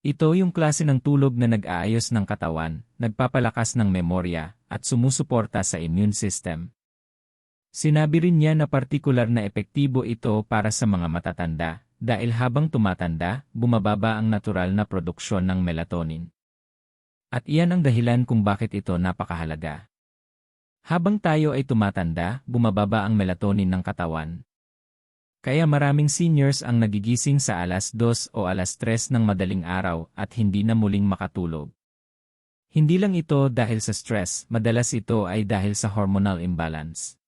Ito yung klase ng tulog na nag-aayos ng katawan, nagpapalakas ng memorya, at sumusuporta sa immune system. Sinabi rin niya na partikular na epektibo ito para sa mga matatanda, dahil habang tumatanda, bumababa ang natural na produksyon ng melatonin. At iyan ang dahilan kung bakit ito napakahalaga. Habang tayo ay tumatanda, bumababa ang melatonin ng katawan. Kaya maraming seniors ang nagigising sa 2:00 o 3:00 ng madaling araw at hindi na muling makatulog. Hindi lang ito dahil sa stress, madalas ito ay dahil sa hormonal imbalance.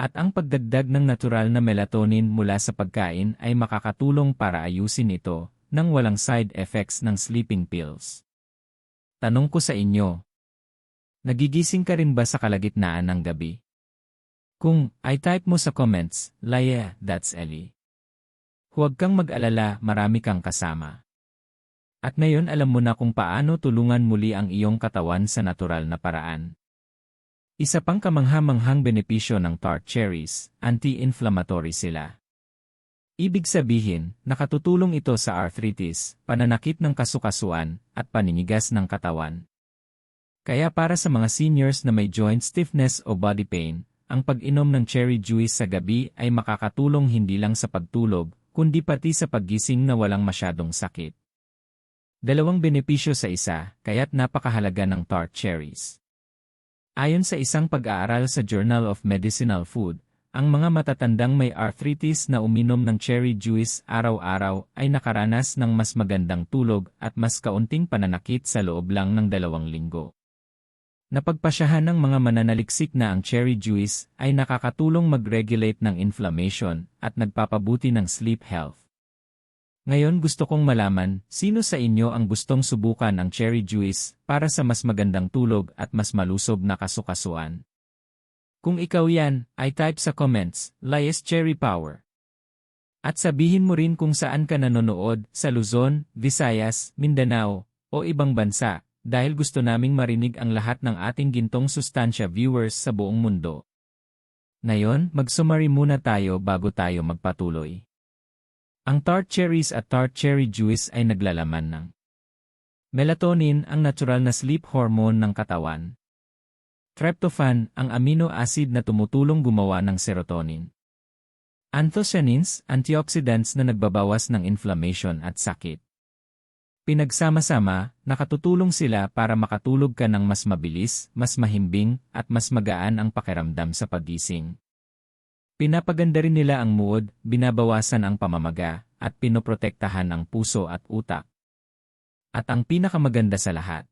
At ang pagdagdag ng natural na melatonin mula sa pagkain ay makakatulong para ayusin ito nang walang side effects ng sleeping pills. Tanong ko sa inyo, nagigising ka rin ba sa kalagitnaan ng gabi? Kung i-type mo sa comments, Laya, that's Ellie. Huwag kang mag-alala, marami kang kasama. At ngayon alam mo na kung paano tulungan muli ang iyong katawan sa natural na paraan. Isa pang kamangha-manghang benepisyo ng tart cherries, anti-inflammatory sila. Ibig sabihin, nakatutulong ito sa arthritis, pananakit ng kasukasuan, at paninigas ng katawan. Kaya para sa mga seniors na may joint stiffness o body pain, ang pag-inom ng cherry juice sa gabi ay makakatulong hindi lang sa pagtulog, kundi pati sa paggising na walang masyadong sakit. Dalawang benepisyo sa isa, kaya't napakahalaga ng tart cherries. Ayon sa isang pag-aaral sa Journal of Medicinal Food, ang mga matatandang may arthritis na uminom ng cherry juice araw-araw ay nakaranas ng mas magandang tulog at mas kaunting pananakit sa loob lang ng 2 linggo. Napagpasyahan ng mga mananaliksik na ang cherry juice ay nakakatulong mag-regulate ng inflammation at nagpapabuti ng sleep health. Ngayon gusto kong malaman, sino sa inyo ang gustong subukan ang cherry juice para sa mas magandang tulog at mas malusob na kasukasuan? Kung ikaw yan, i-type sa comments, Layes Cherry Power. At sabihin mo rin kung saan ka nanonood, sa Luzon, Visayas, Mindanao, o ibang bansa, dahil gusto naming marinig ang lahat ng ating gintong sustansya viewers sa buong mundo. Ngayon, mag-summary muna tayo bago tayo magpatuloy. Ang tart cherries at tart cherry juice ay naglalaman ng melatonin, ang natural na sleep hormone ng katawan. Tryptophan, ang amino acid na tumutulong gumawa ng serotonin. Anthocyanins, antioxidants na nagbabawas ng inflammation at sakit. Pinagsama-sama, nakatutulong sila para makatulog ka ng mas mabilis, mas mahimbing, at mas magaan ang pakiramdam sa pagising. Pinapaganda rin nila ang mood, binabawasan ang pamamaga, at pinoprotektahan ang puso at utak. At ang pinakamaganda sa lahat,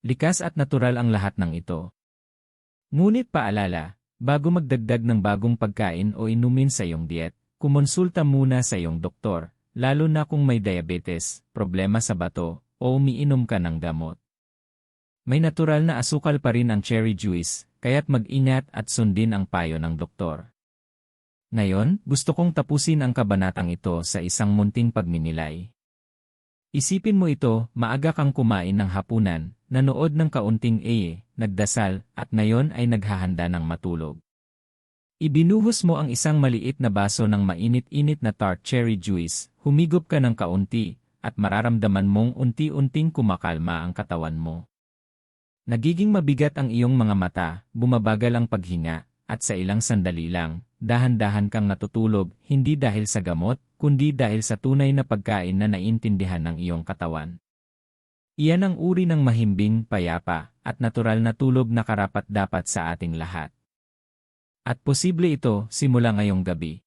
likas at natural ang lahat ng ito. Ngunit paalala, bago magdagdag ng bagong pagkain o inumin sa iyong diet, kumonsulta muna sa iyong doktor, lalo na kung may diabetes, problema sa bato, o umiinom ka ng gamot. May natural na asukal pa rin ang cherry juice, kaya't mag-ingat at sundin ang payo ng doktor. Ngayon, gusto kong tapusin ang kabanatang ito sa isang munting pagninilay. Isipin mo ito, maaga kang kumain ng hapunan, nanood ng kaunting nagdasal, at ngayon ay naghahanda ng matulog. Ibinuhos mo ang isang maliit na baso ng mainit-init na tart cherry juice, humigop ka ng kaunti, at mararamdaman mong unti-unting kumakalma ang katawan mo. Nagiging mabigat ang iyong mga mata, bumabagal ang paghinga, at sa ilang sandali lang, dahan-dahan kang natutulog, hindi dahil sa gamot, kundi dahil sa tunay na pagkain na naiintindihan ng iyong katawan. Iyan ang uri ng mahimbing, payapa, at natural na tulog na karapat-dapat sa ating lahat. At posible ito simula ngayong gabi.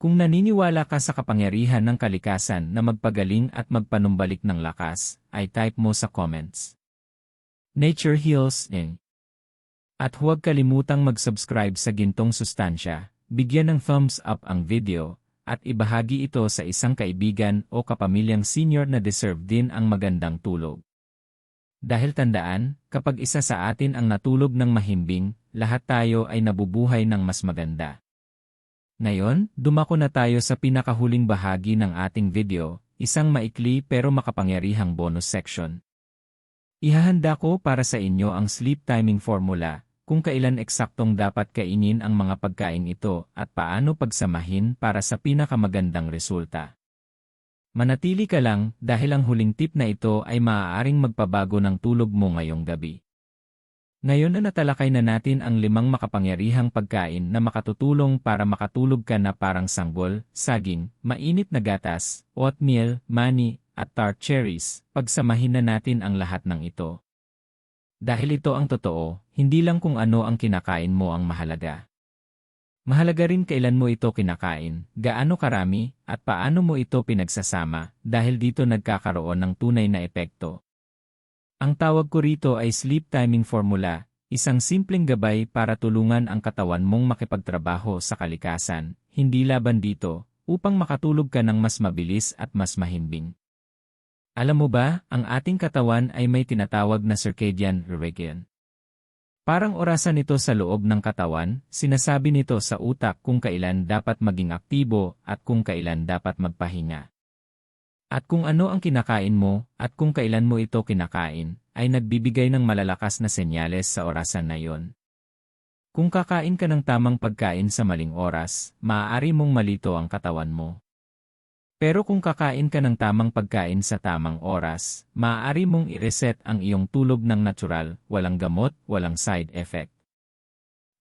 Kung naniniwala ka sa kapangyarihan ng kalikasan na magpagaling at magpanumbalik ng lakas, ay type mo sa comments. Nature heals. At huwag kalimutang mag-subscribe sa gintong sustansya, bigyan ng thumbs up ang video, at ibahagi ito sa isang kaibigan o kapamilyang senior na deserve din ang magandang tulog. Dahil tandaan, kapag isa sa atin ang natulog ng mahimbing, lahat tayo ay nabubuhay ng mas maganda. Ngayon, dumako na tayo sa pinakahuling bahagi ng ating video, isang maikli pero makapangyarihang bonus section. Ihahanda ko para sa inyo ang sleep timing formula, kung kailan eksaktong dapat kainin ang mga pagkain ito at paano pagsamahin para sa pinakamagandang resulta. Manatili ka lang dahil ang huling tip na ito ay maaaring magpabago ng tulog mo ngayong gabi. Ngayon na natalakay na natin ang 5 makapangyarihang pagkain na makatutulong para makatulog ka na parang sanggol, saging, mainit na gatas, oatmeal, mani, at tart cherries, pagsamahin na natin ang lahat ng ito. Dahil ito ang totoo, hindi lang kung ano ang kinakain mo ang mahalaga. Mahalaga rin kailan mo ito kinakain, gaano karami, at paano mo ito pinagsasama, dahil dito nagkakaroon ng tunay na epekto. Ang tawag ko rito ay sleep timing formula, isang simpleng gabay para tulungan ang katawan mong makipagtrabaho sa kalikasan, hindi laban dito, upang makatulog ka ng mas mabilis at mas mahimbing. Alam mo ba, ang ating katawan ay may tinatawag na circadian rhythm. Parang orasan nito sa loob ng katawan, sinasabi nito sa utak kung kailan dapat maging aktibo at kung kailan dapat magpahinga. At kung ano ang kinakain mo at kung kailan mo ito kinakain, ay nagbibigay ng malalakas na senyales sa orasan na yon. Kung kakain ka ng tamang pagkain sa maling oras, maaari mong malito ang katawan mo. Pero kung kakain ka ng tamang pagkain sa tamang oras, maaari mong i-reset ang iyong tulog ng natural, walang gamot, walang side effect.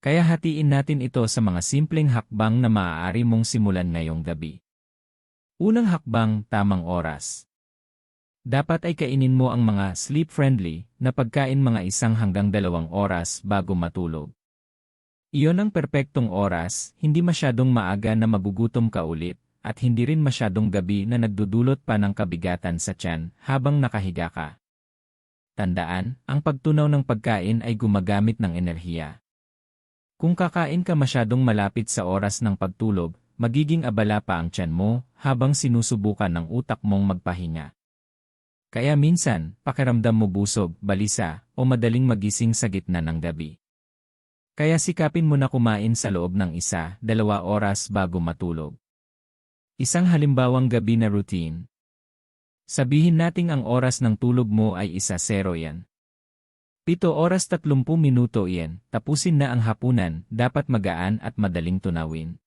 Kaya hatiin natin ito sa mga simpleng hakbang na maaari mong simulan ngayong gabi. Unang hakbang, tamang oras. Dapat ay kainin mo ang mga sleep-friendly na pagkain mga 1 hanggang 2 oras bago matulog. Iyon ang perpektong oras, hindi masyadong maaga na magugutom ka ulit, at hindi rin masyadong gabi na nagdudulot pa ng kabigatan sa tiyan habang nakahiga ka. Tandaan, ang pagtunaw ng pagkain ay gumagamit ng enerhiya. Kung kakain ka masyadong malapit sa oras ng pagtulog, magiging abala pa ang tiyan mo habang sinusubukan ng utak mong magpahinga. Kaya minsan, pakiramdam mo busog, balisa, o madaling magising sa gitna ng gabi. Kaya sikapin mo na kumain sa loob ng 1-2 oras bago matulog. Isang halimbawang gabi na routine. Sabihin nating ang oras ng tulog mo ay 1:00 yan. 7 oras 30 minuto yan, tapusin na ang hapunan, dapat magaan at madaling tunawin.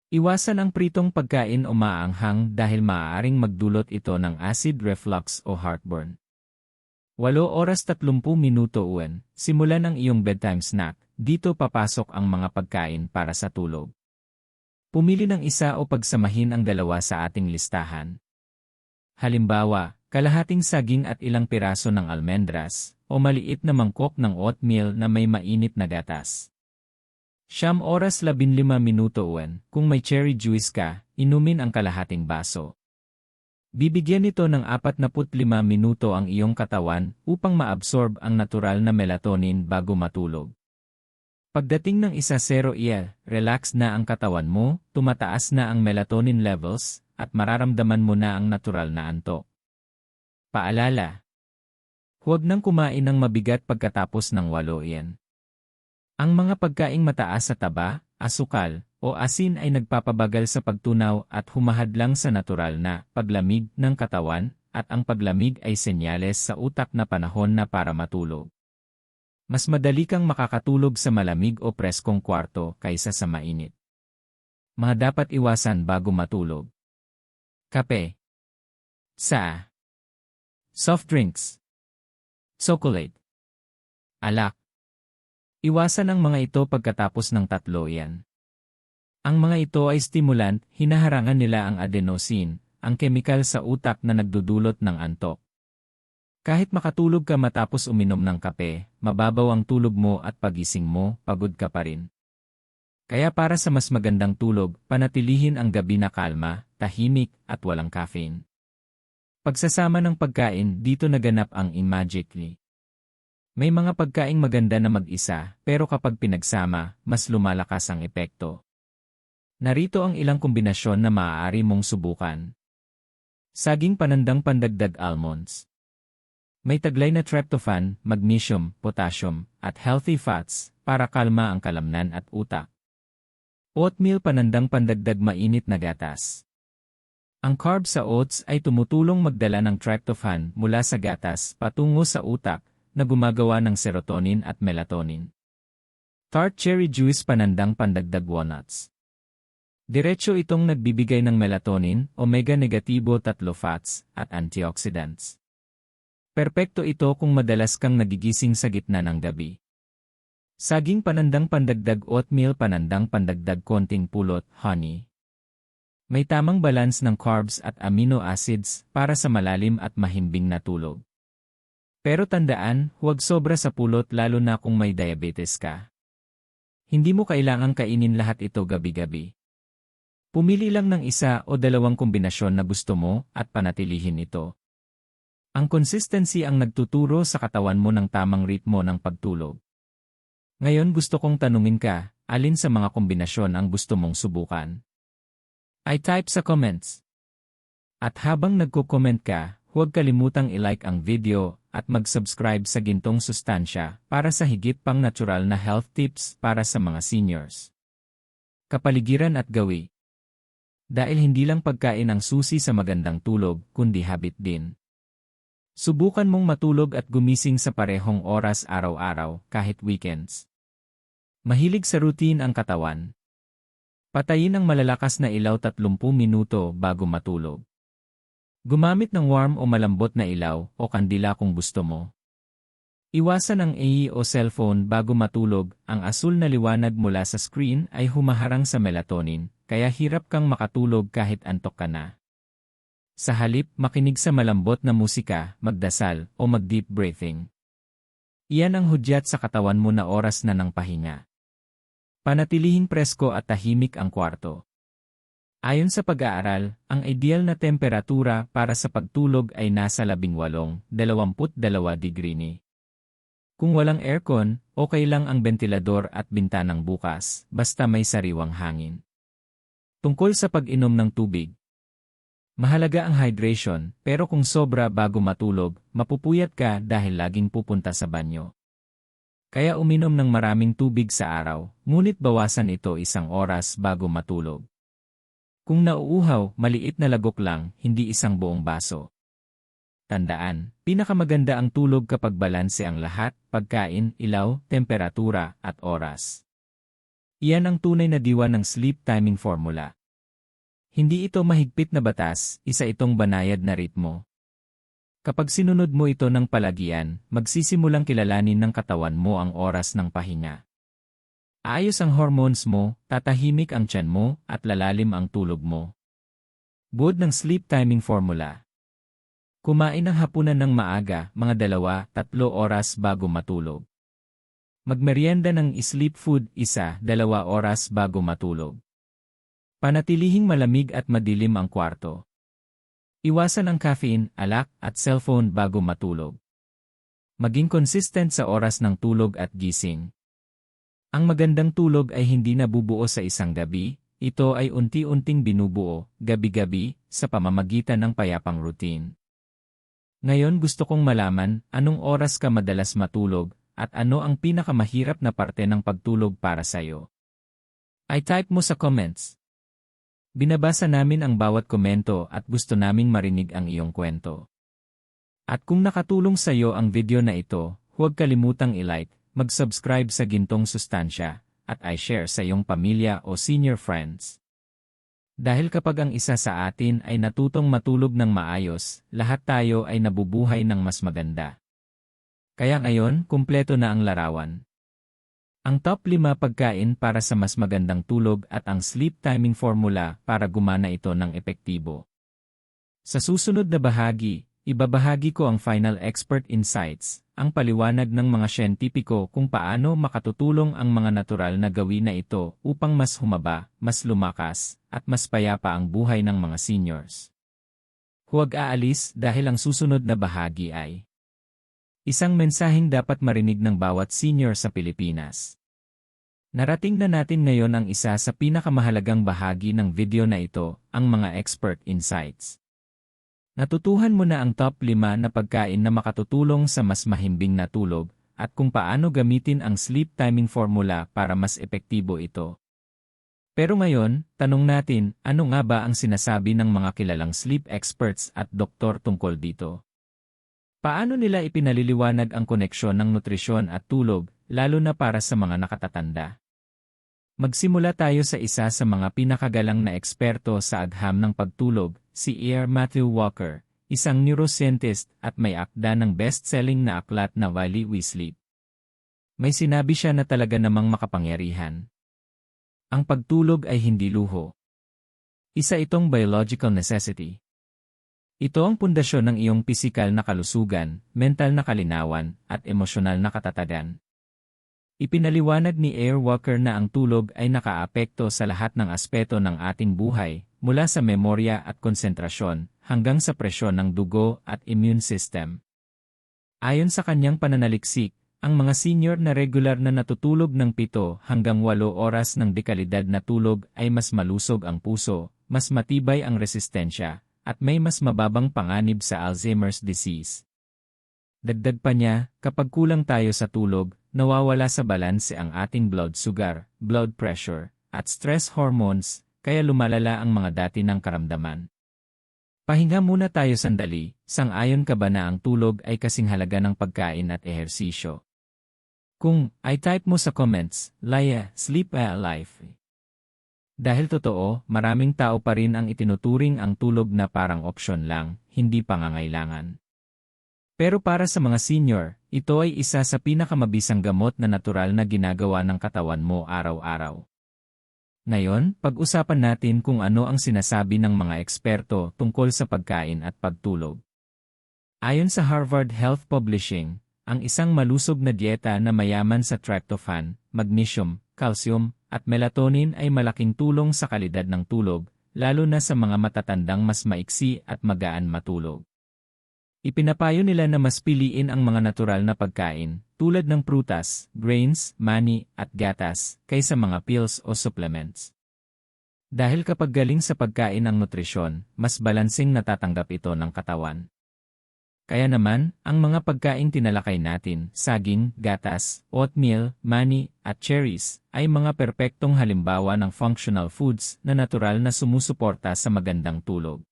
Iwasan ang pritong pagkain o maanghang dahil maaaring magdulot ito ng acid reflux o heartburn. 8 oras 30 minuto uwan, simulan ang iyong bedtime snack, dito papasok ang mga pagkain para sa tulog. Pumili ng 1 o pagsamahin ang 2 sa ating listahan. Halimbawa, kalahating saging at ilang piraso ng almendras, o maliit na mangkok ng oatmeal na may mainit na gatas. oras 15 minuto uwan, kung may cherry juice ka, inumin ang kalahating baso. Bibigyan nito ng 45 minuto ang iyong katawan upang maabsorb ang natural na melatonin bago matulog. Pagdating ng 1:00 AM, relax na ang katawan mo, tumataas na ang melatonin levels, at mararamdaman mo na ang natural na antok. Paalala: huwag nang kumain ng mabigat pagkatapos ng 8 AM. Ang mga pagkaing mataas sa taba, asukal, o asin ay nagpapabagal sa pagtunaw at humahadlang sa natural na paglamig ng katawan, at ang paglamig ay senyales sa utak na panahon na para matulog. Mas madali kang makakatulog sa malamig o preskong kwarto kaysa sa mainit. Mga dapat iwasan bago matulog: kape, soft drinks, chocolate, alak. Iwasan ang mga ito pagkatapos ng 3 AM. Ang mga ito ay stimulant, hinaharangan nila ang adenosine, ang kemikal sa utak na nagdudulot ng antok. Kahit makatulog ka matapos uminom ng kape, mababaw ang tulog mo at pagising mo, pagod ka pa rin. Kaya para sa mas magandang tulog, panatilihin ang gabi na kalma, tahimik, at walang caffeine. Pagsasama ng pagkain, dito naganap ang imagically. May mga pagkaing maganda na mag-isa, pero kapag pinagsama, mas lumalakas ang epekto. Narito ang ilang kombinasyon na maaari mong subukan. Saging panandang pandagdag almonds. May taglay na tryptophan, magnesium, potassium, at healthy fats para kalma ang kalamnan at utak. Oatmeal panandang pandagdag mainit na gatas. Ang carbs sa oats ay tumutulong magdala ng tryptophan mula sa gatas patungo sa utak na gumagawa ng serotonin at melatonin. Tart cherry juice panandang pandagdag walnuts. Diretso itong nagbibigay ng melatonin, omega-negatibo 3 fats, at antioxidants. Perpekto ito kung madalas kang nagigising sa gitna ng gabi. Saging panandang pandagdag oatmeal panandang pandagdag konting pulot, honey. May tamang balance ng carbs at amino acids para sa malalim at mahimbing na tulog. Pero tandaan, huwag sobra sa pulot lalo na kung may diabetes ka. Hindi mo kailangang kainin lahat ito gabi-gabi. Pumili lang ng 1 o 2 kombinasyon na gusto mo at panatilihin ito. Ang consistency ang nagtuturo sa katawan mo ng tamang ritmo ng pagtulog. Ngayon gusto kong tanungin ka, alin sa mga kombinasyon ang gusto mong subukan? I type sa comments. At habang nagko-comment ka, huwag kalimutang i-like ang video at mag-subscribe sa Gintong Sustansya para sa higit pang natural na health tips para sa mga seniors. Kapaligiran at gawi. Dahil hindi lang pagkain ang susi sa magandang tulog, kundi habit din. Subukan mong matulog at gumising sa parehong oras araw-araw, kahit weekends. Mahilig sa routine ang katawan. Patayin ang malalakas na ilaw 30 minuto bago matulog. Gumamit ng warm o malambot na ilaw o kandila kung gusto mo. Iwasan ang AI o cellphone bago matulog. Ang asul na liwanag mula sa screen ay humaharang sa melatonin, kaya hirap kang makatulog kahit antok ka na. Sa halip, makinig sa malambot na musika, magdasal, o mag-deep breathing. Iyan ang hudyat sa katawan mo na oras na ng pahinga. Panatilihing presko at tahimik ang kwarto. Ayon sa pag-aaral, ang ideal na temperatura para sa pagtulog ay nasa 18-22 degree ni. Kung walang aircon, okay lang ang bentilador at bintanang bukas, basta may sariwang hangin. Tungkol sa pag-inom ng tubig. Mahalaga ang hydration, pero kung sobra bago matulog, mapupuyat ka dahil laging pupunta sa banyo. Kaya uminom ng maraming tubig sa araw, ngunit bawasan ito 1 oras bago matulog. Kung nauuhaw, maliit na lagok lang, hindi 1 buong baso. Tandaan, pinakamaganda ang tulog kapag balanse ang lahat, pagkain, ilaw, temperatura, at oras. Iyan ang tunay na diwa ng sleep timing formula. Hindi ito mahigpit na batas, isa itong banayad na ritmo. Kapag sinunod mo ito ng palagian, magsisimulang kilalanin ng katawan mo ang oras ng pahinga. Aayos ang hormones mo, tatahimik ang tiyan mo, at lalalim ang tulog mo. Buod ng sleep timing formula. Kumain ng hapunan ng maaga, mga 2-3 oras bago matulog. Magmerienda ng sleep food 1-2 oras bago matulog. Panatilihing malamig at madilim ang kwarto. Iwasan ang caffeine, alak, at cellphone bago matulog. Maging consistent sa oras ng tulog at gising. Ang magandang tulog ay hindi nabubuo sa isang gabi, ito ay unti-unting binubuo, gabi-gabi, sa pamamagitan ng payapang routine. Ngayon gusto kong malaman, anong oras ka madalas matulog, at ano ang pinakamahirap na parte ng pagtulog para sa'yo? I-type mo sa comments. Binabasa namin ang bawat komento at gusto naming marinig ang iyong kwento. At kung nakatulong sa'yo ang video na ito, huwag kalimutang i-like, mag-subscribe sa Gintong Sustansya, at i-share sa iyong pamilya o senior friends. Dahil kapag ang isa sa atin ay natutong matulog ng maayos, lahat tayo ay nabubuhay ng mas maganda. Kaya ngayon, kumpleto na ang larawan. Ang top 5 pagkain para sa mas magandang tulog at ang sleep timing formula para gumana ito ng epektibo. Sa susunod na bahagi, ibabahagi ko ang final expert insights, ang paliwanag ng mga siyentipiko kung paano makatutulong ang mga natural na gawin na ito upang mas humaba, mas lumakas, at mas payapa ang buhay ng mga seniors. Huwag aalis dahil ang susunod na bahagi ay isang mensaheng dapat marinig ng bawat senior sa Pilipinas. Narating na natin ngayon ang isa sa pinakamahalagang bahagi ng video na ito, ang mga expert insights. Natutuhan mo na ang top 5 na pagkain na makatutulong sa mas mahimbing na tulog, at kung paano gamitin ang sleep timing formula para mas epektibo ito. Pero ngayon, tanong natin, ano nga ba ang sinasabi ng mga kilalang sleep experts at doktor tungkol dito? Paano nila ipinaliliwanag ang koneksyon ng nutrisyon at tulog, lalo na para sa mga nakatatanda? Magsimula tayo sa isa sa mga pinakagalang na eksperto sa agham ng pagtulog, si Matthew Walker, isang neuroscientist at may akda ng best-selling na aklat na While We Sleep. May sinabi siya na talaga namang makapangyarihan. Ang pagtulog ay hindi luho. Isa itong biological necessity. Ito ang pundasyon ng iyong pisikal na kalusugan, mental na kalinawan, at emosyonal na katatagan. Ipinaliwanag ni Walker na ang tulog ay nakaapekto sa lahat ng aspeto ng ating buhay, mula sa memorya at konsentrasyon, hanggang sa presyon ng dugo at immune system. Ayon sa kanyang pananaliksik, ang mga senior na regular na natutulog ng 7 hanggang 8 oras ng dekalidad na tulog ay mas malusog ang puso, mas matibay ang resistensya, at may mas mababang panganib sa Alzheimer's disease. Dagdag pa niya, kapag kulang tayo sa tulog, nawawala sa balanse ang ating blood sugar, blood pressure, at stress hormones, kaya lumalala ang mga dati ng karamdaman. Pahinga muna tayo sandali, sang-ayon ka ba na ang tulog ay kasing halaga ng pagkain at ehersisyo? Kung i-type mo sa comments, Laya, sleep a life. Dahil totoo, maraming tao pa rin ang itinuturing ang tulog na parang opsyon lang, hindi pangangailangan. Pero para sa mga senior, ito ay isa sa pinakamabisang gamot na natural na ginagawa ng katawan mo araw-araw. Ngayon, pag-usapan natin kung ano ang sinasabi ng mga eksperto tungkol sa pagkain at pagtulog. Ayon sa Harvard Health Publishing, ang isang malusog na dieta na mayaman sa tryptophan, magnesium, calcium, at melatonin ay malaking tulong sa kalidad ng tulog, lalo na sa mga matatandang mas maiksi at magaan matulog. Ipinapayo nila na mas piliin ang mga natural na pagkain, tulad ng prutas, grains, mani, at gatas, kaysa mga pills o supplements. Dahil kapag galing sa pagkain ang nutrisyon, mas balansing natatanggap ito ng katawan. Kaya naman, ang mga pagkaing tinalakay natin, saging, gatas, oatmeal, mani, at cherries, ay mga perpektong halimbawa ng functional foods na natural na sumusuporta sa magandang tulog.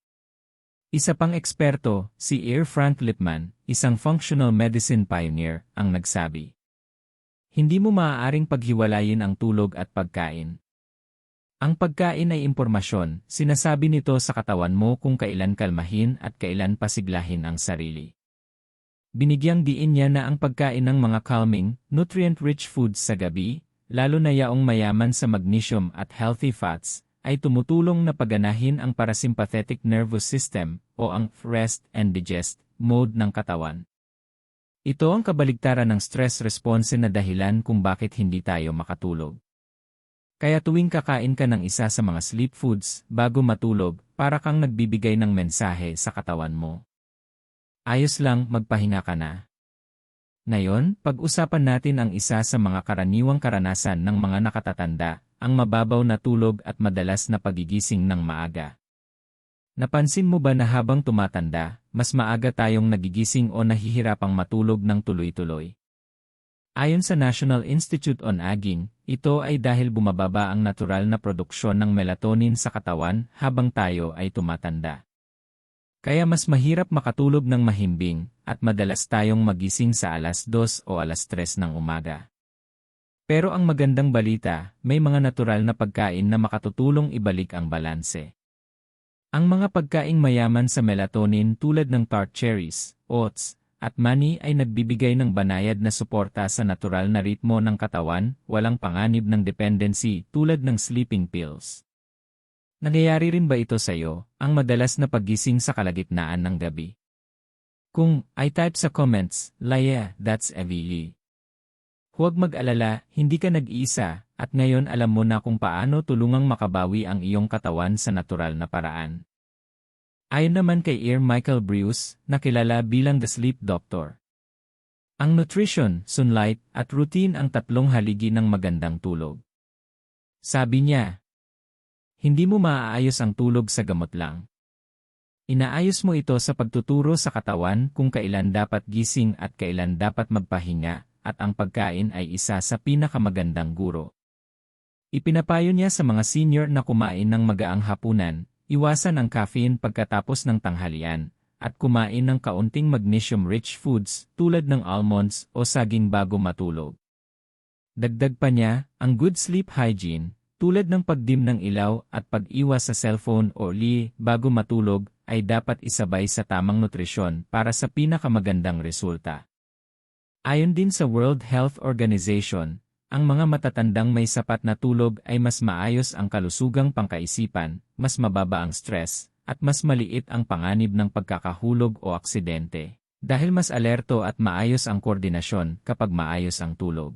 Isa pang eksperto, si Frank Lipman, isang functional medicine pioneer, ang nagsabi. Hindi mo maaaring paghiwalayin ang tulog at pagkain. Ang pagkain ay impormasyon, sinasabi nito sa katawan mo kung kailan kalmahin at kailan pasiglahin ang sarili. Binigyang diin niya na ang pagkain ng mga calming, nutrient-rich foods sa gabi, lalo na yaong mayaman sa magnesium at healthy fats, ay tumutulong na paganahin ang parasympathetic nervous system o ang rest and digest mode ng katawan. Ito ang kabaligtaran ng stress response na dahilan kung bakit hindi tayo makatulog. Kaya tuwing kakain ka ng isa sa mga sleep foods bago matulog, para kang nagbibigay ng mensahe sa katawan mo. Ayos lang, magpahinga ka na. Ngayon, pag-usapan natin ang isa sa mga karaniwang karanasan ng mga nakatatanda, ang mababaw na tulog at madalas na pagigising ng maaga. Napansin mo ba na habang tumatanda, mas maaga tayong nagigising o nahihirapang matulog ng tuloy-tuloy? Ayon sa National Institute on Aging, ito ay dahil bumababa ang natural na produksyon ng melatonin sa katawan habang tayo ay tumatanda. Kaya mas mahirap makatulog ng mahimbing at madalas tayong magising sa alas 2 o alas 3 ng umaga. Pero ang magandang balita, may mga natural na pagkain na makatutulong ibalik ang balanse. Ang mga pagkaing mayaman sa melatonin tulad ng tart cherries, oats, at mani ay nagbibigay ng banayad na suporta sa natural na ritmo ng katawan, walang panganib ng dependency tulad ng sleeping pills. Nangyayari rin ba ito sa iyo, ang madalas na paggising sa kalagitnaan ng gabi? Kung ay type sa comments, Laya, that's EVE. Huwag mag-alala, hindi ka nag-iisa, at ngayon alam mo na kung paano tulungang makabawi ang iyong katawan sa natural na paraan. Ayon naman kay Ear Michael Breus, na kilala bilang The Sleep Doctor. Ang nutrition, sunlight, at routine ang tatlong haligi ng magandang tulog. Sabi niya, hindi mo maaayos ang tulog sa gamot lang. Inaayos mo ito sa pagtuturo sa katawan kung kailan dapat gising at kailan dapat magpahinga, at ang pagkain ay isa sa pinakamagandang guro. Ipinapayo niya sa mga senior na kumain ng magaang hapunan, iwasan ang caffeine pagkatapos ng tanghalian, at kumain ng kaunting magnesium-rich foods tulad ng almonds o saging bago matulog. Dagdag pa niya, ang good sleep hygiene, tulad ng pagdim ng ilaw at pag-iwas sa cellphone o bago matulog, ay dapat isabay sa tamang nutrisyon para sa pinakamagandang resulta. Ayon din sa World Health Organization, ang mga matatandang may sapat na tulog ay mas maayos ang kalusugang pangkaisipan, mas mababa ang stress, at mas maliit ang panganib ng pagkakahulog o aksidente, dahil mas alerto at maayos ang koordinasyon kapag maayos ang tulog.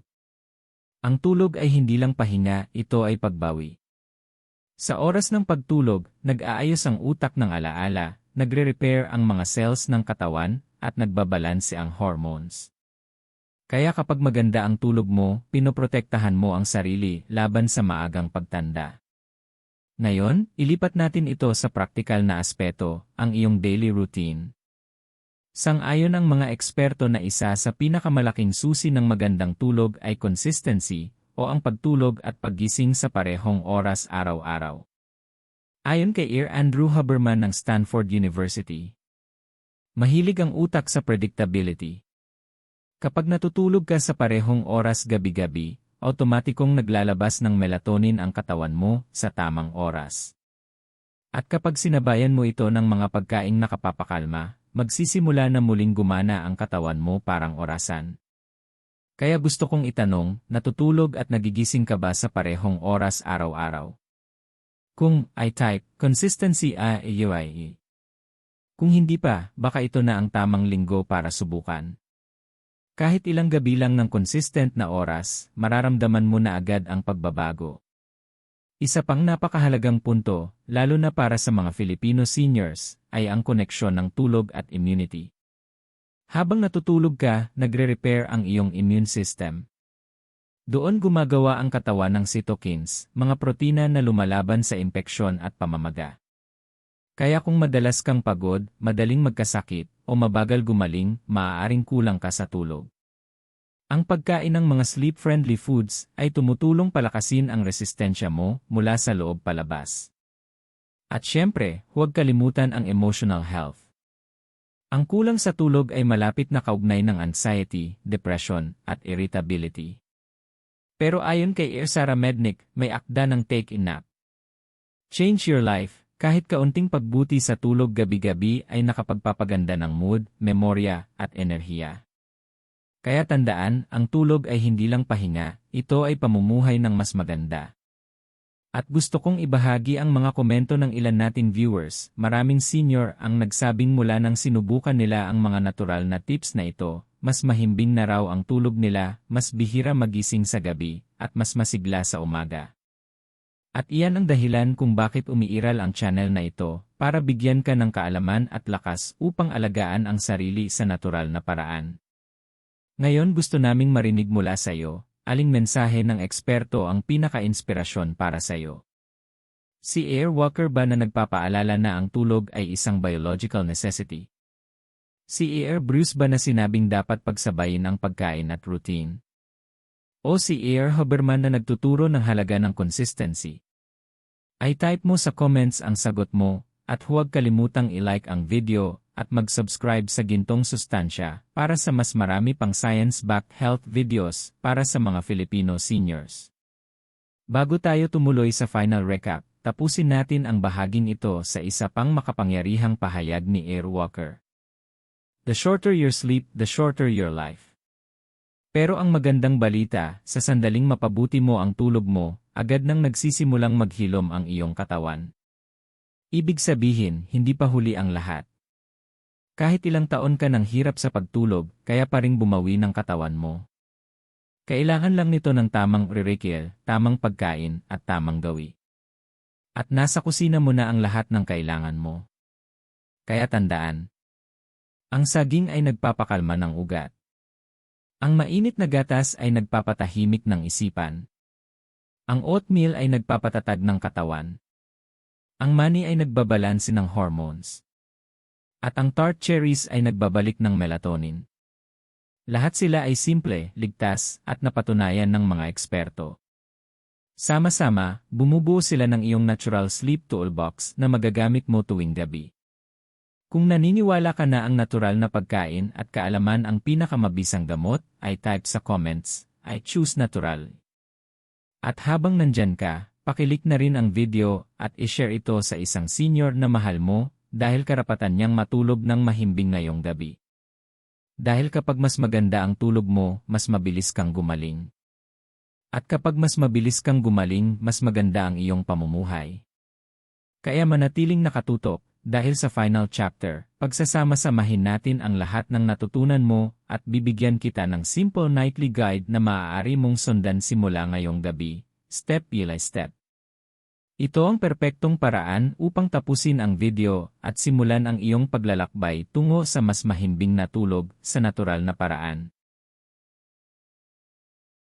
Ang tulog ay hindi lang pahinga, ito ay pagbawi. Sa oras ng pagtulog, nag-aayos ang utak ng alaala, nagre-repair ang mga cells ng katawan, at nagbabalanse ang hormones. Kaya kapag maganda ang tulog mo, pinoprotektahan mo ang sarili laban sa maagang pagtanda. Ngayon, ilipat natin ito sa praktikal na aspeto, ang iyong daily routine. Sang-ayon ang mga eksperto na isa sa pinakamalaking susi ng magandang tulog ay consistency, o ang pagtulog at paggising sa parehong oras araw-araw. Ayon kay Ear Andrew Huberman ng Stanford University, mahilig ang utak sa predictability. Kapag natutulog ka sa parehong oras gabi-gabi, automatikong naglalabas ng melatonin ang katawan mo sa tamang oras. At kapag sinabayan mo ito ng mga pagkaing nakapapakalma, magsisimula na muling gumana ang katawan mo parang orasan. Kaya gusto kong itanong, natutulog at nagigising ka ba sa parehong oras araw-araw? Kung I type, consistency ay. Kung hindi pa, baka ito na ang tamang linggo para subukan. Kahit ilang gabi lang ng consistent na oras, mararamdaman mo na agad ang pagbabago. Isa pang napakahalagang punto, lalo na para sa mga Filipino seniors, ay ang koneksyon ng tulog at immunity. Habang natutulog ka, nagre-repair ang iyong immune system. Doon gumagawa ang katawan ng cytokines, mga protina na lumalaban sa impeksyon at pamamaga. Kaya kung madalas kang pagod, madaling magkasakit, o mabagal gumaling, maaaring kulang ka sa tulog. Ang pagkain ng mga sleep-friendly foods ay tumutulong palakasin ang resistensya mo mula sa loob palabas. At syempre, huwag kalimutan ang emotional health. Ang kulang sa tulog ay malapit na kaugnay ng anxiety, depression, at irritability. Pero ayon kay Sara Mednick, may akda ng take a nap. Change your life. Kahit kaunting pagbuti sa tulog gabi-gabi ay nakapagpapaganda ng mood, memorya, at enerhiya. Kaya tandaan, ang tulog ay hindi lang pahinga, ito ay pamumuhay ng mas maganda. At gusto kong ibahagi ang mga komento ng ilan nating viewers. Maraming senior ang nagsabing mula nang sinubukan nila ang mga natural na tips na ito, mas mahimbing na raw ang tulog nila, mas bihira magising sa gabi, at mas masigla sa umaga. At iyan ang dahilan kung bakit umiiral ang channel na ito, para bigyan ka ng kaalaman at lakas upang alagaan ang sarili sa natural na paraan. Ngayon gusto naming marinig mula sa iyo, aling mensahe ng eksperto ang pinaka-inspirasyon para sa iyo. Si Air Walker ba na nagpapaalala na ang tulog ay isang biological necessity? Si Air Bruce ba na sinabing dapat pagsabayin ang pagkain at routine? O si Air Huberman na nagtuturo ng halaga ng consistency? Ay type mo sa comments ang sagot mo, at huwag kalimutang i-like ang video at mag-subscribe sa Gintong Sustansya para sa mas marami pang science-backed health videos para sa mga Filipino seniors. Bago tayo tumuloy sa final recap, tapusin natin ang bahaging ito sa isa pang makapangyarihang pahayag ni Air Walker. The shorter your sleep, the shorter your life. Pero ang magandang balita, sa sandaling mapabuti mo ang tulog mo, agad nang nagsisimulang maghilom ang iyong katawan. Ibig sabihin, hindi pa huli ang lahat. Kahit ilang taon ka ng hirap sa pagtulog, kaya pa ring bumawi ng katawan mo. Kailangan lang nito ng tamang ririkil, tamang pagkain, at tamang gawi. At nasa kusina mo na ang lahat ng kailangan mo. Kaya tandaan, ang saging ay nagpapakalma ng ugat. Ang mainit na gatas ay nagpapatahimik ng isipan. Ang oatmeal ay nagpapatatag ng katawan. Ang mani ay nagbabalanse ng hormones. At ang tart cherries ay nagbabalik ng melatonin. Lahat sila ay simple, ligtas, at napatunayan ng mga eksperto. Sama-sama, bumubuo sila ng iyong natural sleep toolbox na magagamit mo tuwing gabi. Kung naniniwala ka na ang natural na pagkain at kaalaman ang pinakamabisang gamot, ay type sa comments, I choose natural. At habang nandyan ka, pakilik na rin ang video at ishare ito sa isang senior na mahal mo dahil karapatan niyang matulog ng mahimbing ngayong gabi. Dahil kapag mas maganda ang tulog mo, mas mabilis kang gumaling. At kapag mas mabilis kang gumaling, mas maganda ang iyong pamumuhay. Kaya manatiling nakatutok, dahil sa final chapter, pagsasama-samahin natin ang lahat ng natutunan mo at bibigyan kita ng simple nightly guide na maaari mong sundan simula ngayong gabi, step by step. Ito ang perpektong paraan upang tapusin ang video at simulan ang iyong paglalakbay tungo sa mas mahimbing na tulog sa natural na paraan.